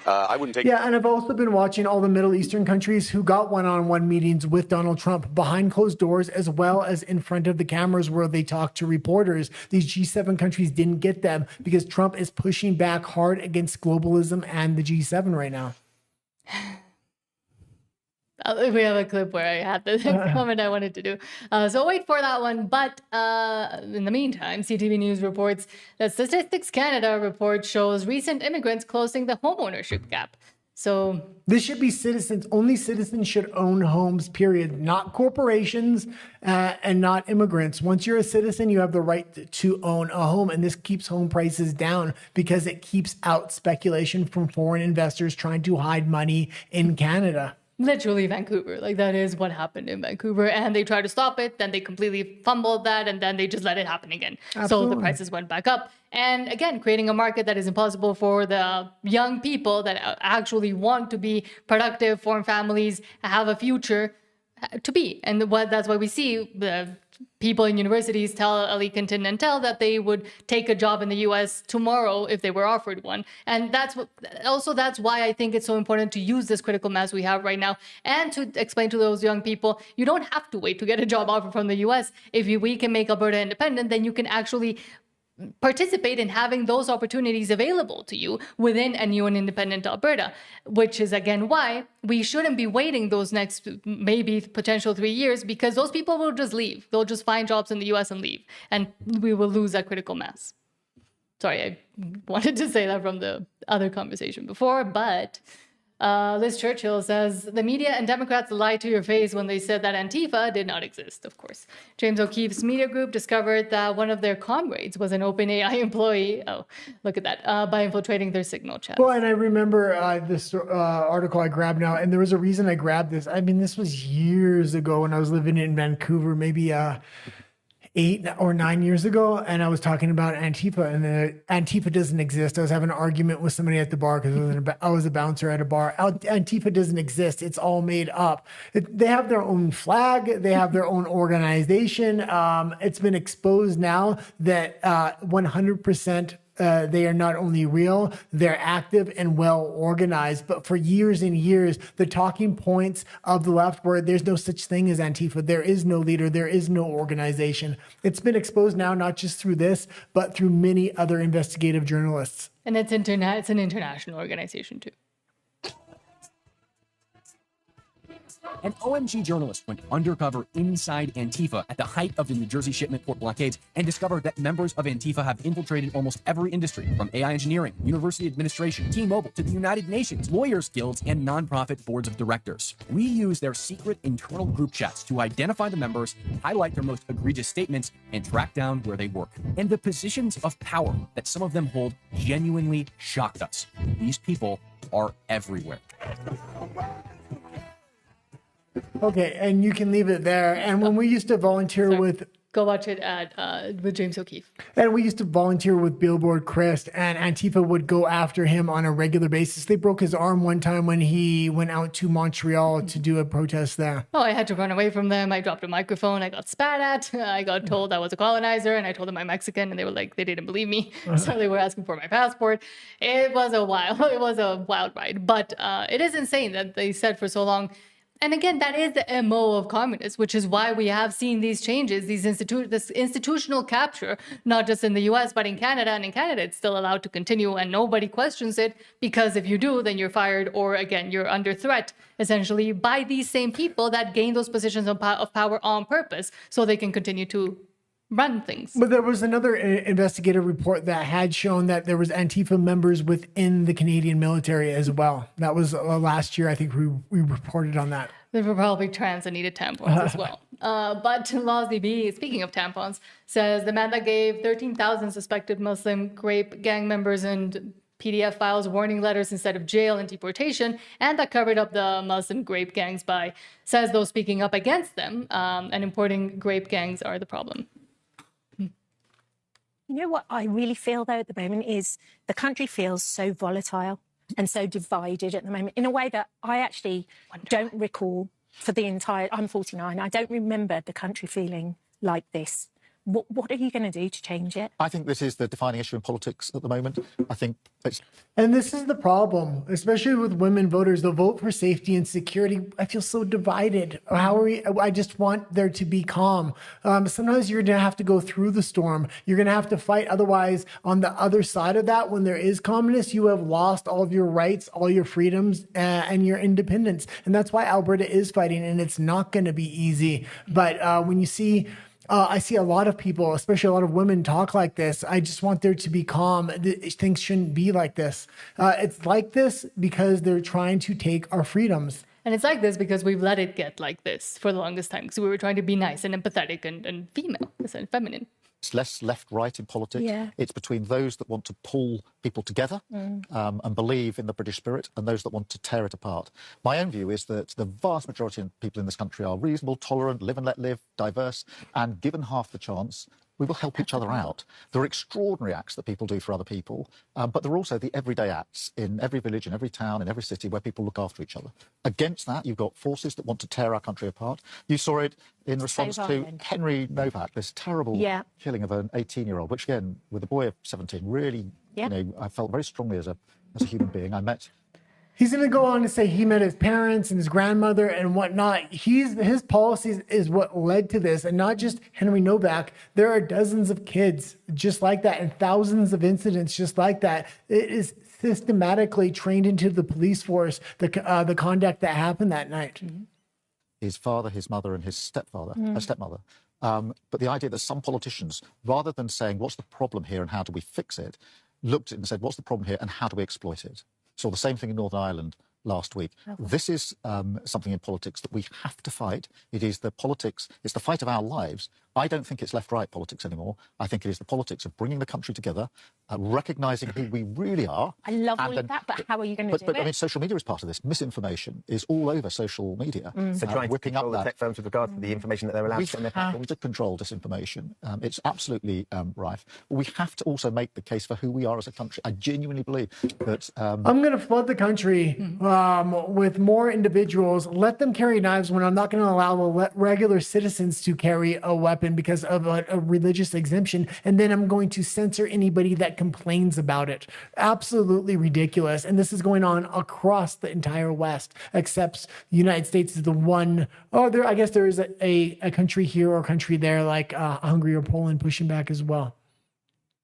I wouldn't take. Yeah, and I've also been watching all the Middle Eastern countries who got one-on-one meetings with Donald Trump behind closed doors as well as in front of the cameras where they talk to reporters. These G7 countries didn't get them because Trump is pushing back hard against globalism and the G7 right now. We have a clip where I had the comment I wanted to do. So wait for that one. But in the meantime, CTV News reports that Statistics Canada report shows recent immigrants closing the homeownership gap. So this should be citizens. Only citizens should own homes, period. Not corporations and not immigrants. Once you're a citizen, you have the right to own a home. And this keeps home prices down because it keeps out speculation from foreign investors trying to hide money in Canada. Literally Vancouver. Like that is what happened in Vancouver. And they tried to stop it. Then they completely fumbled that. And then they just let it happen again. Absolutely. So the prices went back up. And again, creating a market that is impossible for the young people that actually want to be productive, form families, have a future to be. And that's why we see the people in universities tell Ali Continental that they would take a job in the US tomorrow if they were offered one. And that's why I think it's so important to use this critical mass we have right now and to explain to those young people, you don't have to wait to get a job offer from the US. If we can make Alberta independent, then you can actually participate in having those opportunities available to you within a new and independent Alberta, which is again why we shouldn't be waiting those next maybe potential 3 years, because those people will just leave. They'll just find jobs in the US and leave, and we will lose that critical mass. Sorry, I wanted to say that from the other conversation before, but Liz Churchill says, the media and Democrats lied to your face when they said that Antifa did not exist, of course. James O'Keefe's media group discovered that one of their comrades was an OpenAI employee. Oh, look at that. By infiltrating their Signal chat. Well, and I remember this article I grabbed now, and there was a reason I grabbed this. I mean, this was years ago when I was living in Vancouver, maybe 8 or 9 years ago, and I was talking about Antifa, and Antifa doesn't exist. I was having an argument with somebody at the bar because I was a bouncer at a bar. Antifa doesn't exist. It's all made up. They have their own flag. They have their own organization. It's been exposed now that 100% they are not only real, they're active and well organized. But for years and years, the talking points of the left were there's no such thing as Antifa. There is no leader. There is no organization. It's been exposed now, not just through this, but through many other investigative journalists. And it's an international organization too. An OMG journalist went undercover inside Antifa at the height of the New Jersey shipment port blockades and discovered that members of Antifa have infiltrated almost every industry, from AI engineering, university administration, T-Mobile, to the United Nations, lawyers' guilds, and nonprofit boards of directors. We use their secret internal group chats to identify the members, highlight their most egregious statements, and track down where they work. And the positions of power that some of them hold genuinely shocked us. These people are everywhere. Okay, and you can leave it there. And when we used to volunteer with... Go watch it with James O'Keefe. And we used to volunteer with Billboard Chris, and Antifa would go after him on a regular basis. They broke his arm one time when he went out to Montreal to do a protest there. Oh, I had to run away from them. I dropped a microphone. I got spat at. I got told I was a colonizer, and I told them I'm Mexican, and they were like, they didn't believe me. So they were asking for my passport. It was a wild ride. But it is insane that they said for so long. And again, that is the MO of communists, which is why we have seen these changes, this institutional capture, not just in the US, but in Canada. And in Canada, it's still allowed to continue and nobody questions it, because if you do, then you're fired, or again, you're under threat, essentially, by these same people that gain those positions of power on purpose so they can continue to run things. But there was another investigative report that had shown that there was Antifa members within the Canadian military as well. That was last year. I think we reported on that. They were probably trans and needed tampons as well. But LawsDB, speaking of tampons, says the man that gave 13,000 suspected Muslim grape gang members and PDF files warning letters instead of jail and deportation, and that covered up the Muslim grape gangs says those speaking up against them and importing grape gangs are the problem. You know what I really feel, though, at the moment is the country feels so volatile and so divided at the moment in a way that I actually don't recall for the entire... I'm 49. I don't remember the country feeling like this. What are you going to do to change it? I think this is the defining issue in politics at the moment. I think it's... And this is the problem, especially with women voters. The vote for safety and security, I feel so divided. I just want there to be calm. Sometimes you're going to have to go through the storm. You're going to have to fight. Otherwise, on the other side of that, when there is calmness, you have lost all of your rights, all your freedoms, and your independence. And that's why Alberta is fighting, and it's not going to be easy. But when you see... I see a lot of people, especially a lot of women, talk like this. I just want there to be calm. Things shouldn't be like this. It's like this because they're trying to take our freedoms. And it's like this because we've let it get like this for the longest time, because we were trying to be nice and empathetic and female and feminine. It's less left-right in politics. Yeah. It's between those that want to pull people together and believe in the British spirit and those that want to tear it apart. My own view is that the vast majority of people in this country are reasonable, tolerant, live and let live, diverse, and given half the chance, we will help each other out. There are extraordinary acts that people do for other people, but there are also the everyday acts in every village, in every town, in every city where people look after each other. Against that, you've got forces that want to tear our country apart. You saw it in response to Henry Novak, this terrible killing of an 18-year-old, which again, with a boy of 17, really, you know, I felt very strongly as a human being. I met... He's going to go on to say he met his parents and his grandmother and whatnot. His policies is what led to this, and not just Henry Novak. There are dozens of kids just like that and thousands of incidents just like that. It is systematically trained into the police force, the conduct that happened that night. His father, his mother, and his stepmother. But the idea that some politicians, rather than saying, what's the problem here and how do we fix it, looked at it and said, what's the problem here and how do we exploit it? Saw the same thing in Northern Ireland last week. This is something in politics that we have to fight. It is the politics, it's the fight of our lives. I don't think it's left-right politics anymore. I think it is the politics of bringing the country together, recognising who we really are. I love all of that, but how are you going to do it? But I mean, social media is part of this. Misinformation is all over social media. So trying to whipping control up the tech firms with regard to the information that they're allowed to on their platforms. We have to control disinformation. It's absolutely rife. We have to also make the case for who we are as a country. I genuinely believe that... I'm going to flood the country with more individuals. Let them carry knives when I'm not going to allow the regular citizens to carry a weapon because of a religious exemption. And then I'm going to censor anybody that complains about it. Absolutely ridiculous. And this is going on across the entire West, except the United States is the one. I guess there is a country here or country there like Hungary or Poland pushing back as well.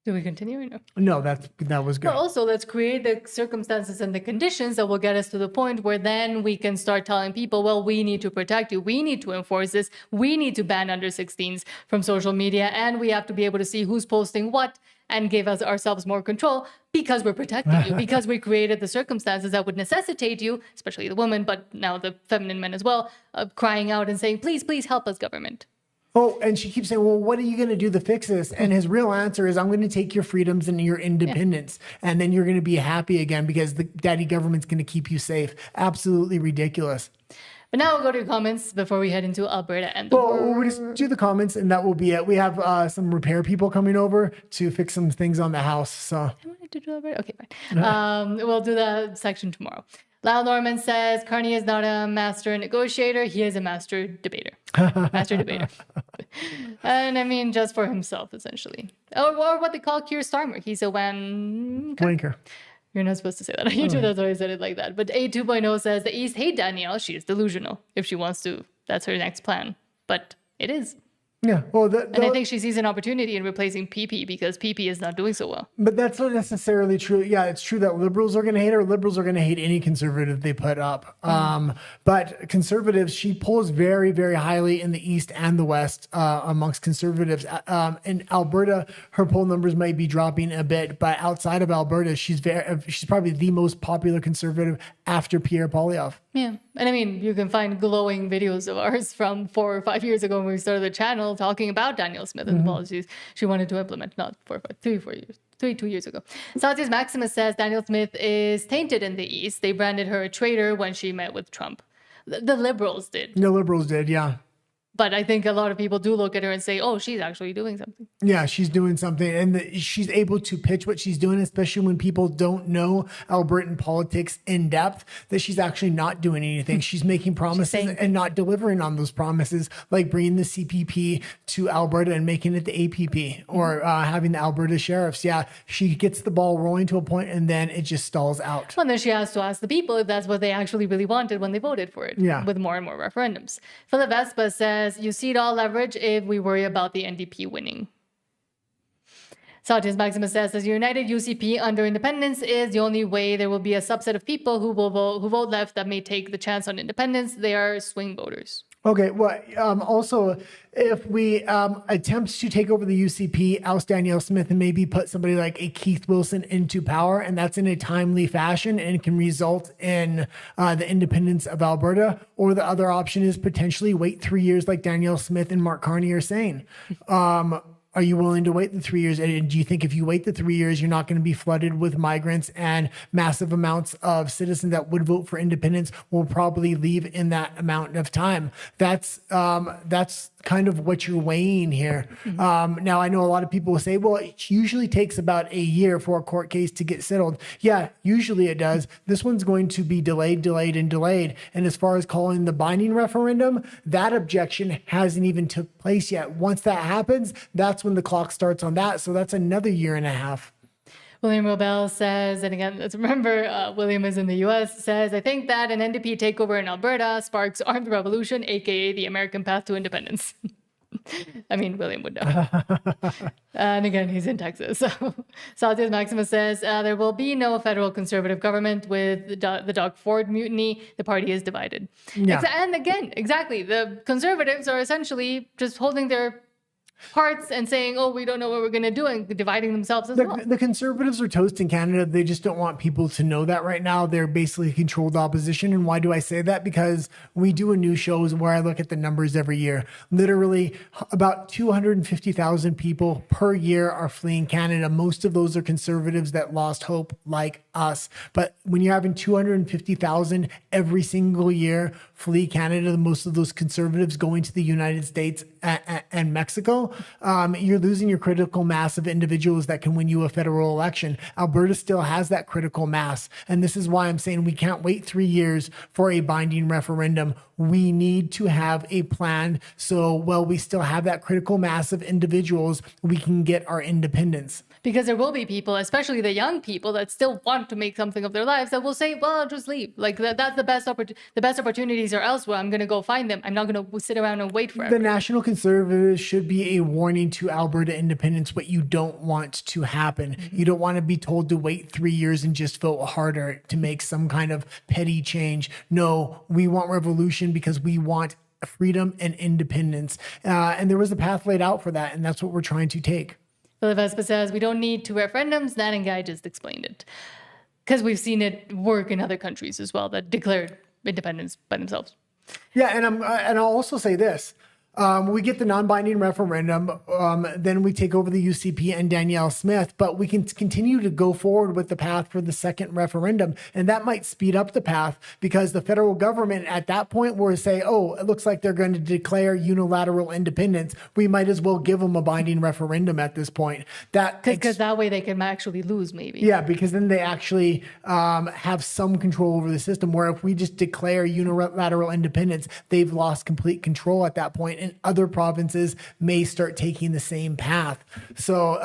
Do we continue or no? No, that was good. But also, let's create the circumstances and the conditions that will get us to the point where then we can start telling people, well, we need to protect you. We need to enforce this. We need to ban under 16s from social media. And we have to be able to see who's posting what and give us ourselves more control because we're protecting you, because we created the circumstances that would necessitate you, especially the woman, but now the feminine men as well, crying out and saying, please, please help us, government. Oh, and she keeps saying, well, what are you going to do to fix this? And his real answer is, I'm going to take your freedoms and your independence. Yeah. And then you're going to be happy again because the daddy government's going to keep you safe. Absolutely ridiculous. But now we'll go to comments before we head into Alberta and the we'll just do the comments and that will be it. We have some repair people coming over to fix some things on the house. So I wanted to do Alberta. Okay, fine. We'll do that section tomorrow. Lyle Norman says, Carney is not a master negotiator. He is a master debater. Master debater. And I mean, just for himself, essentially. Or what they call Keir Starmer. He's a wanker. You're not supposed to say that on YouTube. That's why I said it like that. But A 2.0 says, the East hate Danielle. She is delusional. If she wants to, that's her next plan. But it is. Yeah, well, and I think she sees an opportunity in replacing PP because PP is not doing so well. But that's not necessarily true. Yeah, it's true that liberals are going to hate her. Liberals are going to hate any conservative they put up. But conservatives, she polls very, very highly in the East and the West amongst conservatives. In Alberta, her poll numbers might be dropping a bit, but outside of Alberta, she's probably the most popular conservative after Pierre Poilievre. Yeah. And I mean, you can find glowing videos of ours from 4 or 5 years ago when we started the channel talking about Danielle Smith and the policies she wanted to implement, not 4 or 5, 3 or 4 years. 2 years ago. Saltius Maximus says Danielle Smith is tainted in the East. They branded her a traitor when she met with Trump. The liberals did. The liberals did, yeah. But I think a lot of people do look at her and say, oh, she's actually doing something. Yeah, she's doing something. And she's able to pitch what she's doing, especially when people don't know Albertan politics in depth, that she's actually not doing anything. She's making promises and not delivering on those promises, like bringing the CPP to Alberta and making it the APP or having the Alberta sheriffs. Yeah, she gets the ball rolling to a point and then it just stalls out. Well, and then she has to ask the people if that's what they actually really wanted when they voted for it. Yeah. With more and more referendums. Philip Vespa says, you see it all leverage if we worry about the NDP winning. Saltius Maximus says, as united UCP under independence is the only way there will be a subset of people who vote left that may take the chance on independence. They are swing voters. Okay, well, also, if we attempt to take over the UCP, oust Danielle Smith, and maybe put somebody like a Keith Wilson into power, and that's in a timely fashion and can result in the independence of Alberta, or the other option is potentially wait 3 years like Danielle Smith and Mark Carney are saying. Are you willing to wait the 3 years? And do you think if you wait the 3 years, you're not going to be flooded with migrants and massive amounts of citizens that would vote for independence will probably leave in that amount of time? That's kind of what you're weighing here. Now, I know a lot of people will say, well, it usually takes about a year for a court case to get settled. Yeah, usually it does. This one's going to be delayed. And as far as calling the binding referendum, that objection hasn't even took place yet. Once that happens, that's when the clock starts on that. So that's another year and a half. William Robel says, and again, let's remember, William is in the U.S., says, I think that an NDP takeover in Alberta sparks armed revolution, a.k.a. the American path to independence. I mean, William would know. And again, he's in Texas. So Saltius Maximus says, there will be no federal conservative government with the Doug Ford mutiny. The party is divided. Yeah. And again, exactly, the conservatives are essentially just holding their parts and saying, oh, we don't know what we're going to do, and dividing themselves as well. The conservatives are toast in Canada. They just don't want people to know that right now. They're basically controlled opposition. And why do I say that? Because we do a new shows where I look at the numbers every year. Literally about 250,000 people per year are fleeing Canada. Most of those are conservatives that lost hope like us. But when you're having 250,000 every single year flee Canada, most of those conservatives going to the United States and Mexico, you're losing your critical mass of individuals that can win you a federal election. Alberta still has that critical mass. And this is why I'm saying we can't wait 3 years for a binding referendum. We need to have a plan. So while we still have that critical mass of individuals, we can get our independence. Because there will be people, especially the young people, that still want to make something of their lives that will say, well, I'll just leave. Like that's the best opportunities are elsewhere. I'm going to go find them. I'm not going to sit around and wait forever. The National Conservatives should be a warning to Alberta independence, what you don't want to happen. You don't want to be told to wait 3 years and just vote harder to make some kind of petty change. No, we want revolution because we want freedom and independence. And there was a path laid out for that. And that's what we're trying to take. Philip Vespa says, we don't need 2 referendums. That and Guy just explained it. Because we've seen it work in other countries as well that declared independence by themselves. Yeah, and I'll also say this. We get the non-binding referendum, then we take over the UCP and Danielle Smith, but we can continue to go forward with the path for the second referendum. And that might speed up the path because the federal government at that point will say, oh, it looks like they're going to declare unilateral independence. We might as well give them a binding referendum at this point. Because that way they can actually lose, maybe. Yeah, because then they actually have some control over the system, where if we just declare unilateral independence, they've lost complete control at that point, and other provinces may start taking the same path. So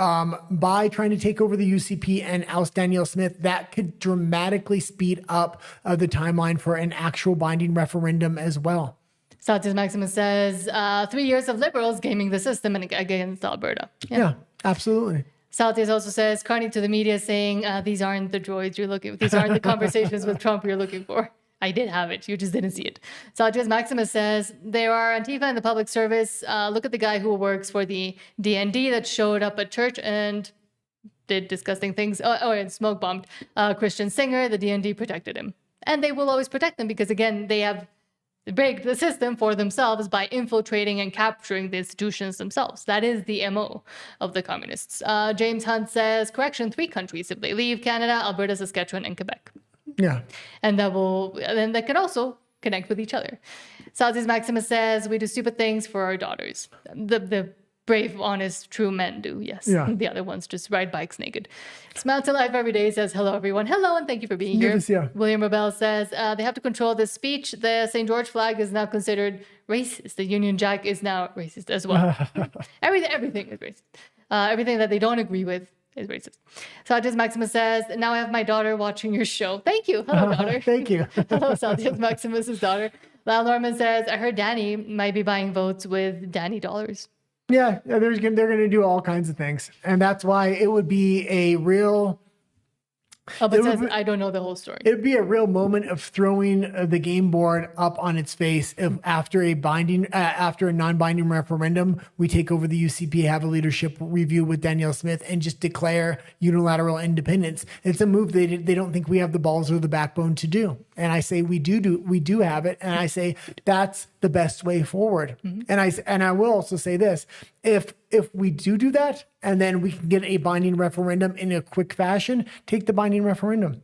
by trying to take over the UCP and oust Danielle Smith, that could dramatically speed up the timeline for an actual binding referendum as well. Satis Maximus says 3 years of Liberals gaming the system and against Alberta. Yeah, absolutely. Saltius also says, Carney to the media saying, these aren't the droids you're looking for. These aren't the conversations with Trump you're looking for. I did have it. You just didn't see it. Saltius Maximus says, there are Antifa in the public service. Look at the guy who works for the DND that showed up at church and did disgusting things. And smoke bombed Christian singer. The DND protected him. And they will always protect them because, again, they have break the system for themselves by infiltrating and capturing the institutions themselves. That is the MO of the communists. James Hunt says, correction, 3 countries if they leave: Canada, Alberta, Saskatchewan, and Quebec. Yeah. And then they can also connect with each other. Saltis Maximus says, we do stupid things for our daughters. The brave, honest, true men do, yes. Yeah. The other ones just ride bikes naked. Smile to life every day says, hello, everyone. Hello, and thank you for being here. Yeah. William Rebel says, they have to control this speech. The St. George flag is now considered racist. The Union Jack is now racist as well. Everything is racist. Everything that they don't agree with is racist. Saltius Maximus says, now I have my daughter watching your show. Thank you. Hello, daughter. Thank you. Hello, Saltius Maximus's daughter. Lyle Norman says, I heard Danny might be buying votes with Danny dollars. Yeah, they're going to do all kinds of things. And that's why it would be a real... But says, I don't know the whole story. It would be a real moment of throwing the game board up on its face if after a non-binding referendum, we take over the UCP, have a leadership review with Danielle Smith, and just declare unilateral independence. It's a move they don't think we have the balls or the backbone to do. And I say we do have it, and I say that's the best way forward. Mm-hmm. And I will also say this: if we do that, and then we can get a binding referendum in a quick fashion, take the binding referendum.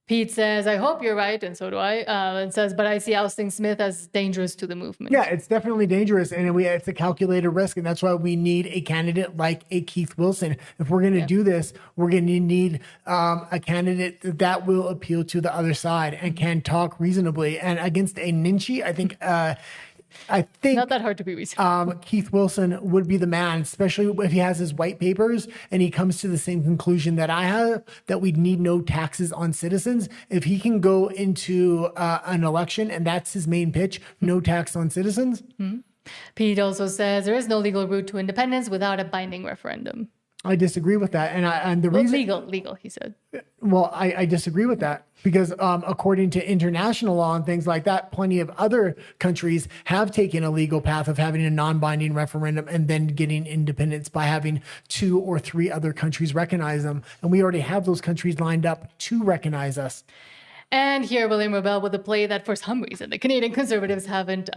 Pete says, I hope you're right, and so do I. And says, but I see ousting Smith as dangerous to the movement. Yeah, it's definitely dangerous, and it's a calculated risk, and that's why we need a candidate like a Keith Wilson. If we're going to do this, we're going to need a candidate that will appeal to the other side and can talk reasonably. And against a Ninchi, I think not that hard to be reasonable. Keith Wilson would be the man, especially if he has his white papers and he comes to the same conclusion that I have, that we need no taxes on citizens. If he can go into an election and that's his main pitch, no tax on citizens. Mm-hmm. Pete also says there is no legal route to independence without a binding referendum. I disagree with that. And the reason... Legal, he said. Well, I disagree with that because according to international law and things like that, plenty of other countries have taken a legal path of having a non-binding referendum and then getting independence by having 2 or 3 other countries recognize them. And we already have those countries lined up to recognize us. And here, William Rebel with a play that for some reason the Canadian Conservatives haven't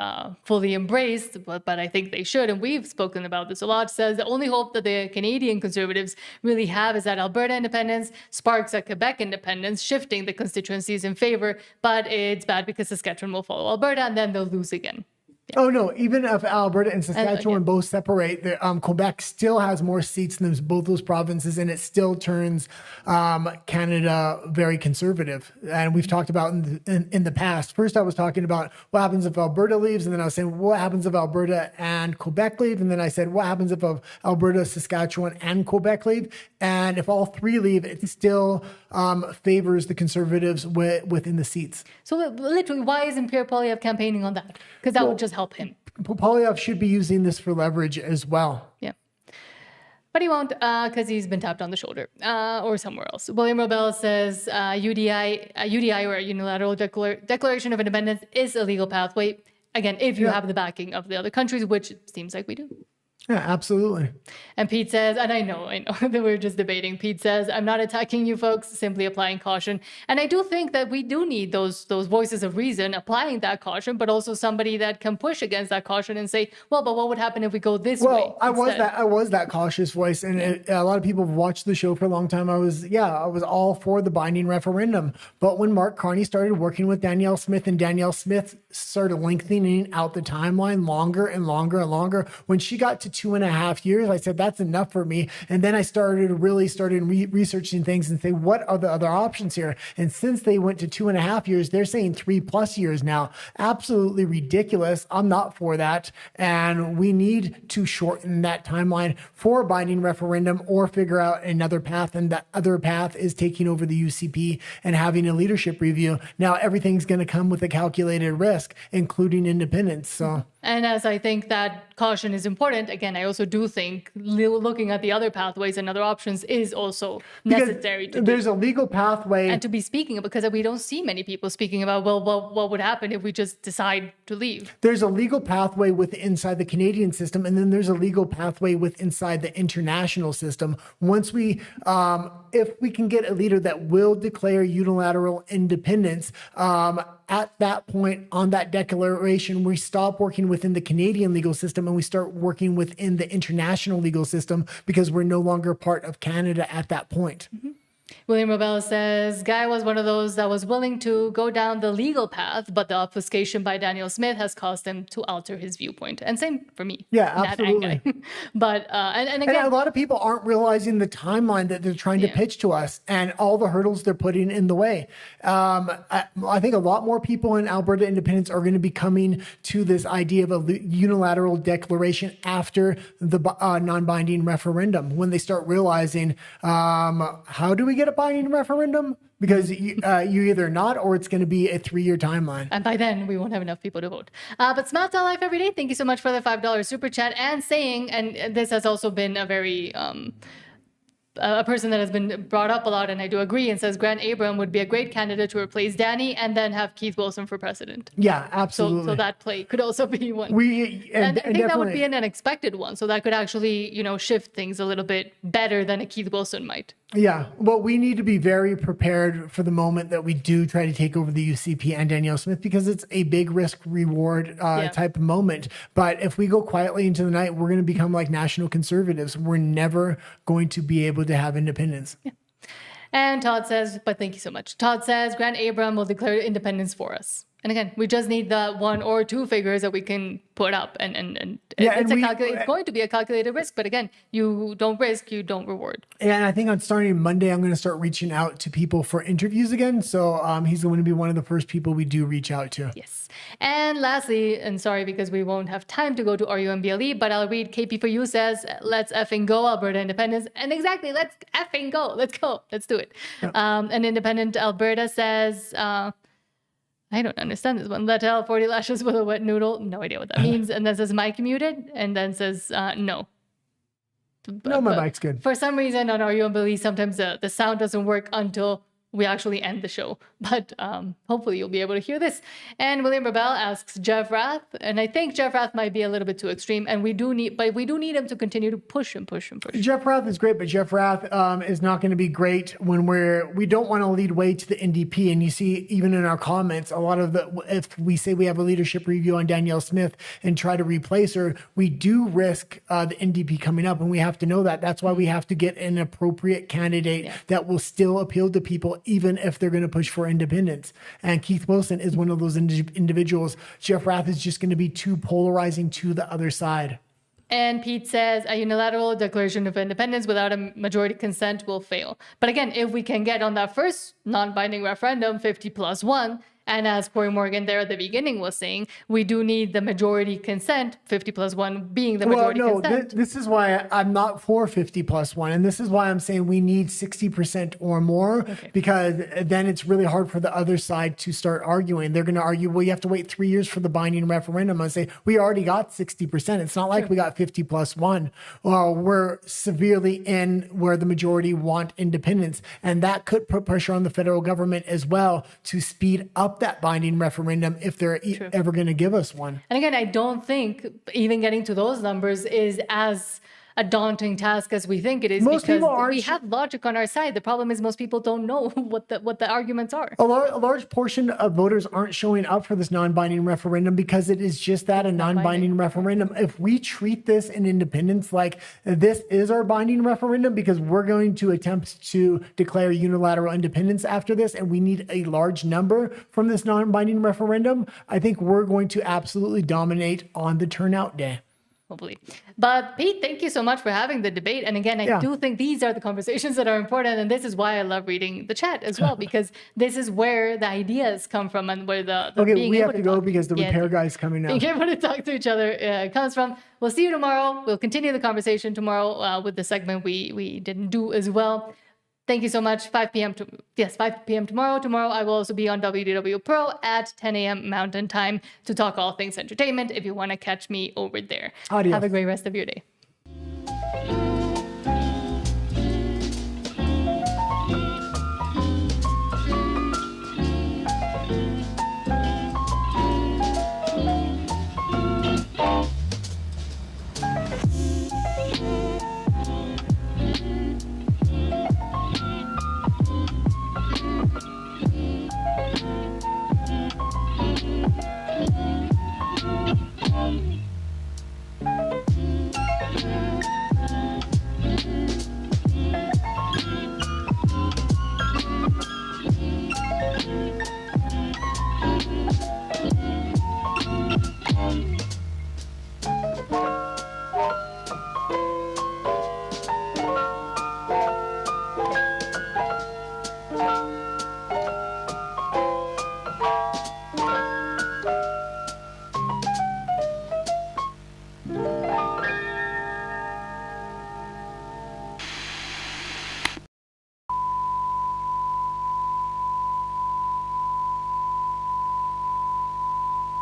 fully embraced, but I think they should. And we've spoken about this a lot. Says the only hope that the Canadian Conservatives really have is that Alberta independence sparks a Quebec independence, shifting the constituencies in favor. But it's bad because Saskatchewan will follow Alberta and then they'll lose again. Yeah. Oh, no. Even if Alberta and Saskatchewan both separate, Quebec still has more seats than both those provinces, and it still turns Canada very conservative. And we've talked about in the past. First, I was talking about what happens if Alberta leaves, and then I was saying what happens if Alberta and Quebec leave, and then I said what happens if Alberta, Saskatchewan, and Quebec leave. And if all 3 leave, it still favors the Conservatives within the seats. So literally, why isn't Pierre Poilievre campaigning on that? Because that would just help him. Poilievre should be using this for leverage as well. Yeah. But he won't because he's been tapped on the shoulder or somewhere else. William Rebel says UDI or a unilateral declaration of independence is a legal pathway. Again, if you have the backing of the other countries, which it seems like we do. Yeah, absolutely. And Pete says, and I know that we're just debating. Pete says, I'm not attacking you folks, simply applying caution. And I do think that we do need those voices of reason applying that caution, but also somebody that can push against that caution and say, well, but what would happen if we go this way? Well, I was that cautious voice, and a lot of people have watched the show for a long time. I was all for the binding referendum. But when Mark Carney started working with Danielle Smith, and Danielle Smith started lengthening out the timeline longer and longer and longer, when she got to 2.5 years, I said, that's enough for me. And then I started researching things and say, what are the other options here? And since they went to 2.5 years, they're saying 3+ years now. Absolutely ridiculous. I'm not for that. And we need to shorten that timeline for a binding referendum or figure out another path. And that other path is taking over the UCP and having a leadership review. Now, everything's going to come with a calculated risk, including independence. So. And as I think that caution is important, again, I also do think looking at the other pathways and other options is also necessary. There's a legal pathway. And to be speaking, because we don't see many people speaking about, well, what would happen if we just decide to leave? There's a legal pathway inside the Canadian system, and then there's a legal pathway inside the international system. Once if we can get a leader that will declare unilateral independence, at that point on that declaration, we stop working within the Canadian legal system and we start working within the international legal system because we're no longer part of Canada at that point. Mm-hmm. William Robel says, Guy was one of those that was willing to go down the legal path, but the obfuscation by Danielle Smith has caused him to alter his viewpoint. And same for me. Yeah, absolutely. But, and again, a lot of people aren't realizing the timeline that they're trying to pitch to us and all the hurdles they're putting in the way. I think a lot more people in Alberta independence are going to be coming to this idea of a unilateral declaration after the non-binding referendum, when they start realizing, how do we get a binding referendum? Because you either not, or it's going to be a 3-year timeline. And by then, we won't have enough people to vote. But Smacked Life every day, thank you so much for the $5 super chat, and saying, and this has also been a very a person that has been brought up a lot, and I do agree, and says Grant Abram would be a great candidate to replace Danny and then have Keith Wilson for president. Yeah, absolutely. So that play could also be one. And I think that would be an unexpected one. So that could actually, shift things a little bit better than a Keith Wilson might. Yeah, well, we need to be very prepared for the moment that we do try to take over the UCP and Danielle Smith, because it's a big risk reward type of moment. But if we go quietly into the night, we're going to become like national conservatives. We're never going to be able to have independence. Yeah. And Todd says, but thank you so much. Todd says Grant Abram will declare independence for us. And again, we just need the 1 or 2 figures that we can put up. It's going to be a calculated risk. But again, you don't risk, you don't reward. And I think on starting Monday, I'm going to start reaching out to people for interviews again. So he's going to be one of the first people we do reach out to. Yes. And lastly, and sorry because we won't have time to go to RUMBLE, but I'll read KP4U says, let's effing go, Alberta independence. And exactly, let's effing go. Let's go. Let's do it. Yeah. And Independent Alberta says... I don't understand this one. Let tell 40 lashes with a wet noodle. No idea what that means. And then says mic muted, and then says no. No, my mic's good. For some reason on RUMBLE, sometimes the sound doesn't work until we actually end the show. But hopefully you'll be able to hear this. And William Rebel asks Jeff Rath, and I think Jeff Rath might be a little bit too extreme, and we do need him to continue to push him. Jeff Rath is great, but Jeff Rath is not going to be great when we don't want to lead way to the NDP. And you see, even in our comments, a lot of if we say we have a leadership review on Danielle Smith and try to replace her, we do risk the NDP coming up, and we have to know that. That's why we have to get an appropriate candidate that will still appeal to people, even if they're going to push for independence. And Keith Wilson is one of those individuals. Jeff Rath is just going to be too polarizing to the other side. And Pete says a unilateral declaration of independence without a majority consent will fail. But again, if we can get on that first non-binding referendum, 50+1, and as Corey Morgan there at the beginning was saying, we do need the majority consent, 50+1 being the majority consent. This is why I'm not for 50+1. And this is why I'm saying we need 60% or more, because then it's really hard for the other side to start arguing. They're going to argue, well, you have to wait 3 years for the binding referendum. I say, we already got 60%. It's not like we got 50+1. Well, we're severely in where the majority want independence. And that could put pressure on the federal government as well to speed up up that binding referendum if they're ever going to give us one. And again, I don't think even getting to those numbers is as a daunting task as we think it is, Most because people aren't we have logic on our side. The problem is most people don't know what the arguments are. A large portion of voters aren't showing up for this non-binding referendum because it is just that, a non-binding referendum. If we treat this in independence like this is our binding referendum because we're going to attempt to declare unilateral independence after this, and we need a large number from this non-binding referendum, I think we're going to absolutely dominate on the turnout day. Hopefully. But Pete, thank you so much for having the debate. And again, I do think these are the conversations that are important. And this is why I love reading the chat as well, because this is where the ideas come from and where the okay, being we able have to to go talk, because the repair guy's coming now. being able to talk to each other comes from. We'll see you tomorrow. We'll continue the conversation tomorrow with the segment we didn't do as well. Thank you so much. 5 p.m. 5 p.m. tomorrow. Tomorrow I will also be on WDW Pro at 10 a.m. Mountain Time to talk all things entertainment if you want to catch me over there. Adios. Have a great rest of your day.